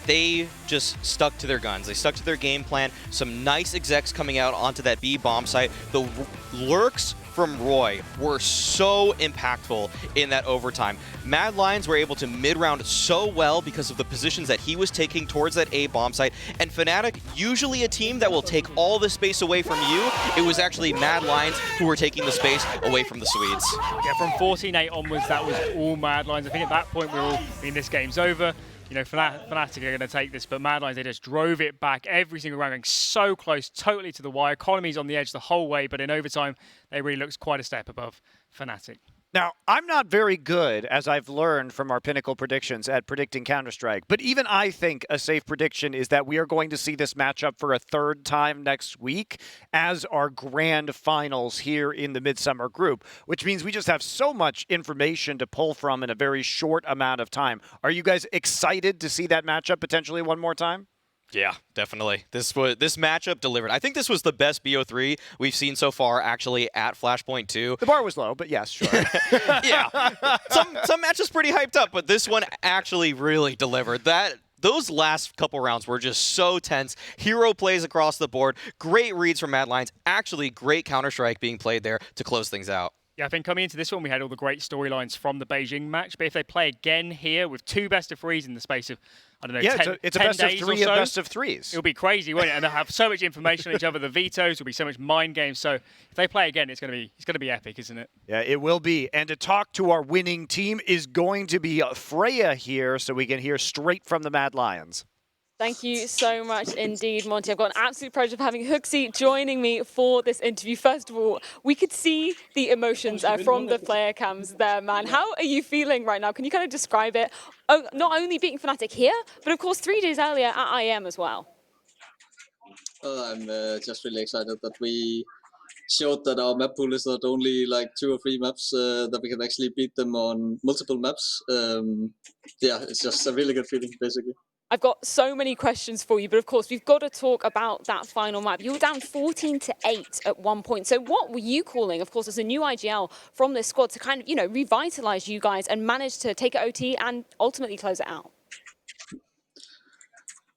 they just stuck to their guns. They stuck to their game plan. Some nice execs coming out onto that B bomb site. The lurks from Roy were so impactful in that overtime. Mad Lions were able to mid-round so well because of the positions that he was taking towards that A bomb site. And Fnatic, usually a team that will take all the space away from you, it was actually Mad Lions who were taking the space away from the Swedes. Yeah, from 14-8 onwards, that was all Mad Lions. I think at that point we were all, this game's over. You know, Fnatic are going to take this, but Mad Lions, they just drove it back every single round, going so close, totally to the wire. Economy's on the edge the whole way, but in overtime, they really looked quite a step above Fnatic. Now, I'm not very good, as I've learned from our Pinnacle predictions, at predicting Counter-Strike, but even I think a safe prediction is that we are going to see this matchup for a third time next week as our grand finals here in the Midsommar group, which means we just have so much information to pull from in a very short amount of time. Are you guys excited to see that matchup potentially one more time? Yeah, definitely. This matchup delivered. I think this was the best BO3 we've seen so far, actually, at Flashpoint 2. The bar was low, but yes, sure. Yeah. Some matches pretty hyped up, but this one actually really delivered. those last couple rounds were just so tense. Hero plays across the board. Great reads from Mad Lions. Actually, great Counter-Strike being played there to close things out. Yeah, I think coming into this one, we had all the great storylines from the Beijing match. But if they play again here with 2 best-of-3s in the space of, I don't know, Yeah, 10, it's a 10 best of days 3 or so, and best of 3s. it'll be crazy, won't it? And they'll have so much information on each other. The vetoes will be so much mind games. So if they play again, it's going to be epic, isn't it? Yeah, it will be. And to talk to our winning team is going to be Freya here, so we can hear straight from the Mad Lions. Thank you so much indeed, Monty. I've got an absolute pleasure of having Hooksy joining me for this interview. First of all, we could see the emotions from the player cams there, man. How are you feeling right now? Can you kind of describe it? Oh, not only beating Fnatic here, but of course 3 days earlier at IEM as well. I'm just really excited that we showed that our map pool is not only like 2 or 3 maps, that we can actually beat them on multiple maps. Yeah, it's just a really good feeling, basically. I've got so many questions for you, but of course we've got to talk about that final map. You were down 14-8 at one point. So what were you calling, of course, as a new IGL from this squad to kind of, you know, revitalize you guys and manage to take it OT and ultimately close it out?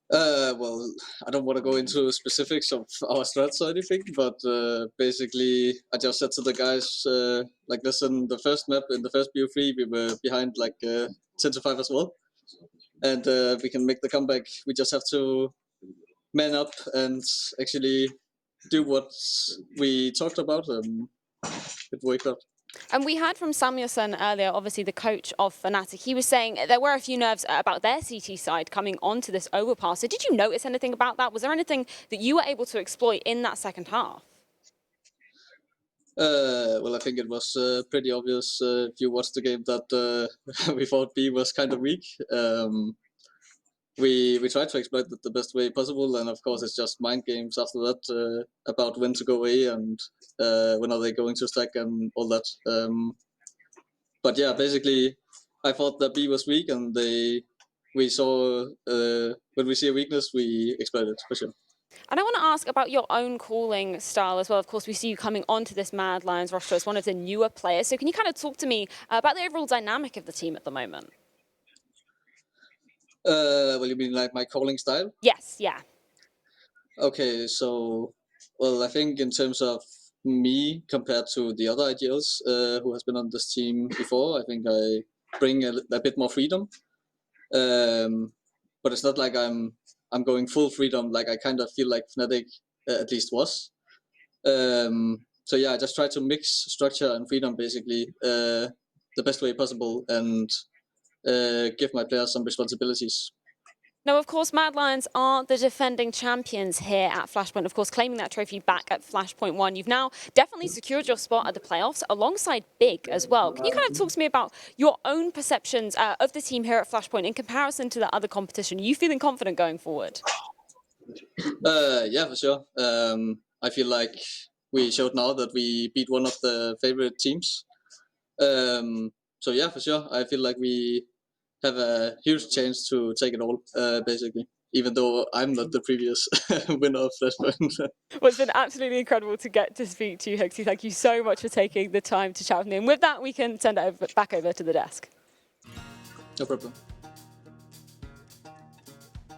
Well, I don't want to go into specifics of our strats or anything, but basically I just said to the guys, like, listen, the first map in the first BO3 we were behind like 10-5 as well. And we can make the comeback. We just have to man up and actually do what we talked about. It worked out. And we heard from Samuelson earlier, obviously the coach of Fnatic. He was saying there were a few nerves about their CT side coming onto this overpass. So did you notice anything about that? Was there anything that you were able to exploit in that second half? Well, I think it was pretty obvious if you watched the game that we thought B was kind of weak. We tried to exploit it the best way possible, and of course it's just mind games after that about when to go A and when are they going to stack and all that. But yeah, basically I thought that B was weak, and we saw when we see a weakness we exploit it for sure. And I want to ask about your own calling style as well. Of course, we see you coming onto this Mad Lions roster as one of the newer players. So can you kind of talk to me about the overall dynamic of the team at the moment? Well, you mean like my calling style? Yes, yeah. Okay, so, well, I think in terms of me compared to the other IGLs who has been on this team before, I think I bring a bit more freedom. But it's not like I'm going full freedom, like I kind of feel like Fnatic at least was. So yeah, I just try to mix structure and freedom basically the best way possible and give my players some responsibilities. Now, of course, Mad Lions are the defending champions here at Flashpoint, of course, claiming that trophy back at Flashpoint 1. You've now definitely secured your spot at the playoffs alongside Big as well. Can you kind of talk to me about your own perceptions of the team here at Flashpoint in comparison to the other competition? Are you feeling confident going forward? Yeah, for sure. I feel like we showed now that we beat one of the favorite teams. So yeah, for sure. I feel like we have a huge chance to take it all, basically, even though I'm not the previous winner of Flashpoint. Well, it's been absolutely incredible to get to speak to you, Hooksy. Thank you so much for taking the time to chat with me. And with that, we can send it back over to the desk. No problem.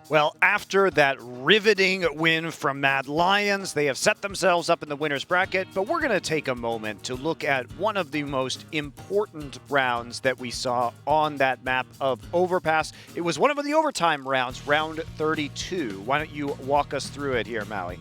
Well, after that riveting win from Mad Lions, they have set themselves up in the winner's bracket, but we're going to take a moment to look at one of the most important rounds that we saw on that map of Overpass. It was one of the overtime rounds, round 32. Why don't you walk us through it here, Maui?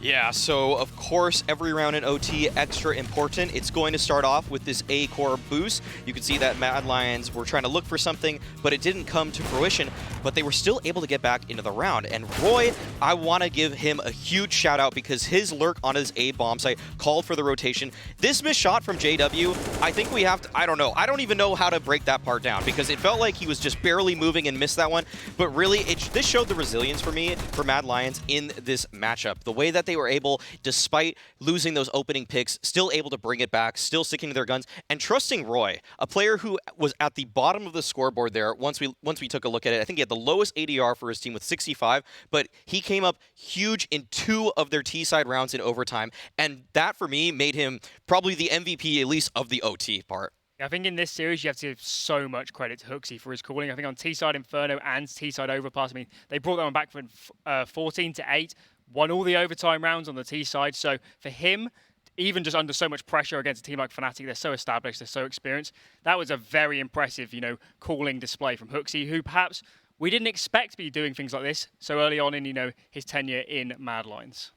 Yeah, so of course every round in OT extra important. It's going to start off with this A core boost. You can see that Mad Lions were trying to look for something, but it didn't come to fruition, but they were still able to get back into the round. And Roy, I want to give him a huge shout out because his lurk on his A bomb site called for the rotation. This missed shot from JW, I think we have to, I don't know. I don't even know how to break that part down because it felt like he was just barely moving and missed that one. But really, this showed the resilience for me, for Mad Lions in this matchup. The way that they were able, despite losing those opening picks, still able to bring it back, still sticking to their guns, and trusting Roy, a player who was at the bottom of the scoreboard there once we took a look at it. I think he had the lowest ADR for his team with 65, but he came up huge in 2 of their T-side rounds in overtime, and that for me made him probably the MVP, at least of the OT part. I think in this series, you have to give so much credit to Hooksy for his calling. I think on T-side Inferno and T-side Overpass, I mean, they brought that one back from 14-8, won all the overtime rounds on the T-side. So for him, even just under so much pressure against a team like Fnatic, they're so established, they're so experienced. That was a very impressive, calling display from Hooksy, who perhaps we didn't expect to be doing things like this so early on in, his tenure in Mad Lions.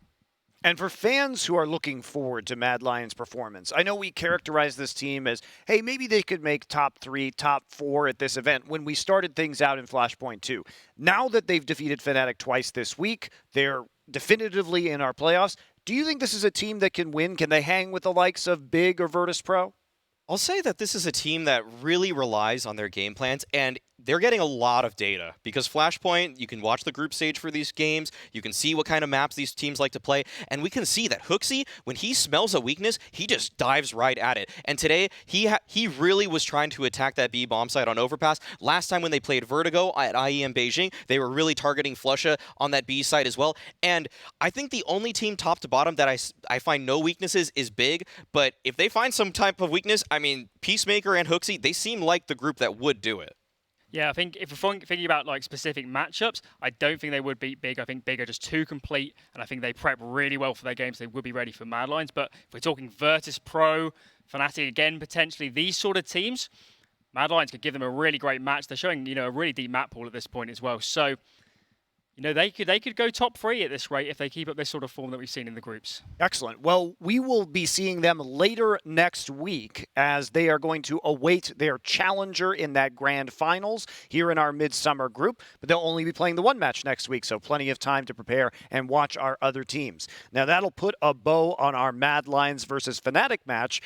And for fans who are looking forward to Mad Lions' performance, I know we characterize this team as, hey, maybe they could make top 3, top 4 at this event when we started things out in Flashpoint 2. Now that they've defeated Fnatic twice this week, they're definitively in our playoffs. Do you think this is a team that can win? Can they hang with the likes of Big or Virtus Pro? I'll say that this is a team that really relies on their game plans, and they're getting a lot of data because Flashpoint, you can watch the group stage for these games, you can see what kind of maps these teams like to play, and we can see that Hooksy, when he smells a weakness, he just dives right at it. And today, he really was trying to attack that B bomb site on Overpass. Last time when they played Vertigo at IEM Beijing, they were really targeting Flusha on that B site as well. And I think the only team top to bottom that I find no weaknesses is Big, but if they find some type of weakness, I mean, Peacemaker and Hooksy, they seem like the group that would do it. Yeah, I think if we're thinking about specific matchups, I don't think they would beat Big. I think Big are just too complete, and I think they prep really well for their games. They would be ready for Mad Lions. But if we're talking Virtus Pro, Fnatic again, potentially these sort of teams, Mad Lions could give them a really great match. They're showing, a really deep map pool at this point as well. So, they could go top 3 at this rate if they keep up this sort of form that we've seen in the groups. Excellent. Well, we will be seeing them later next week as they are going to await their challenger in that grand finals here in our Midsommar group, but they'll only be playing the one match next week, so plenty of time to prepare and watch our other teams. Now, that'll put a bow on our Mad Lions versus Fnatic match.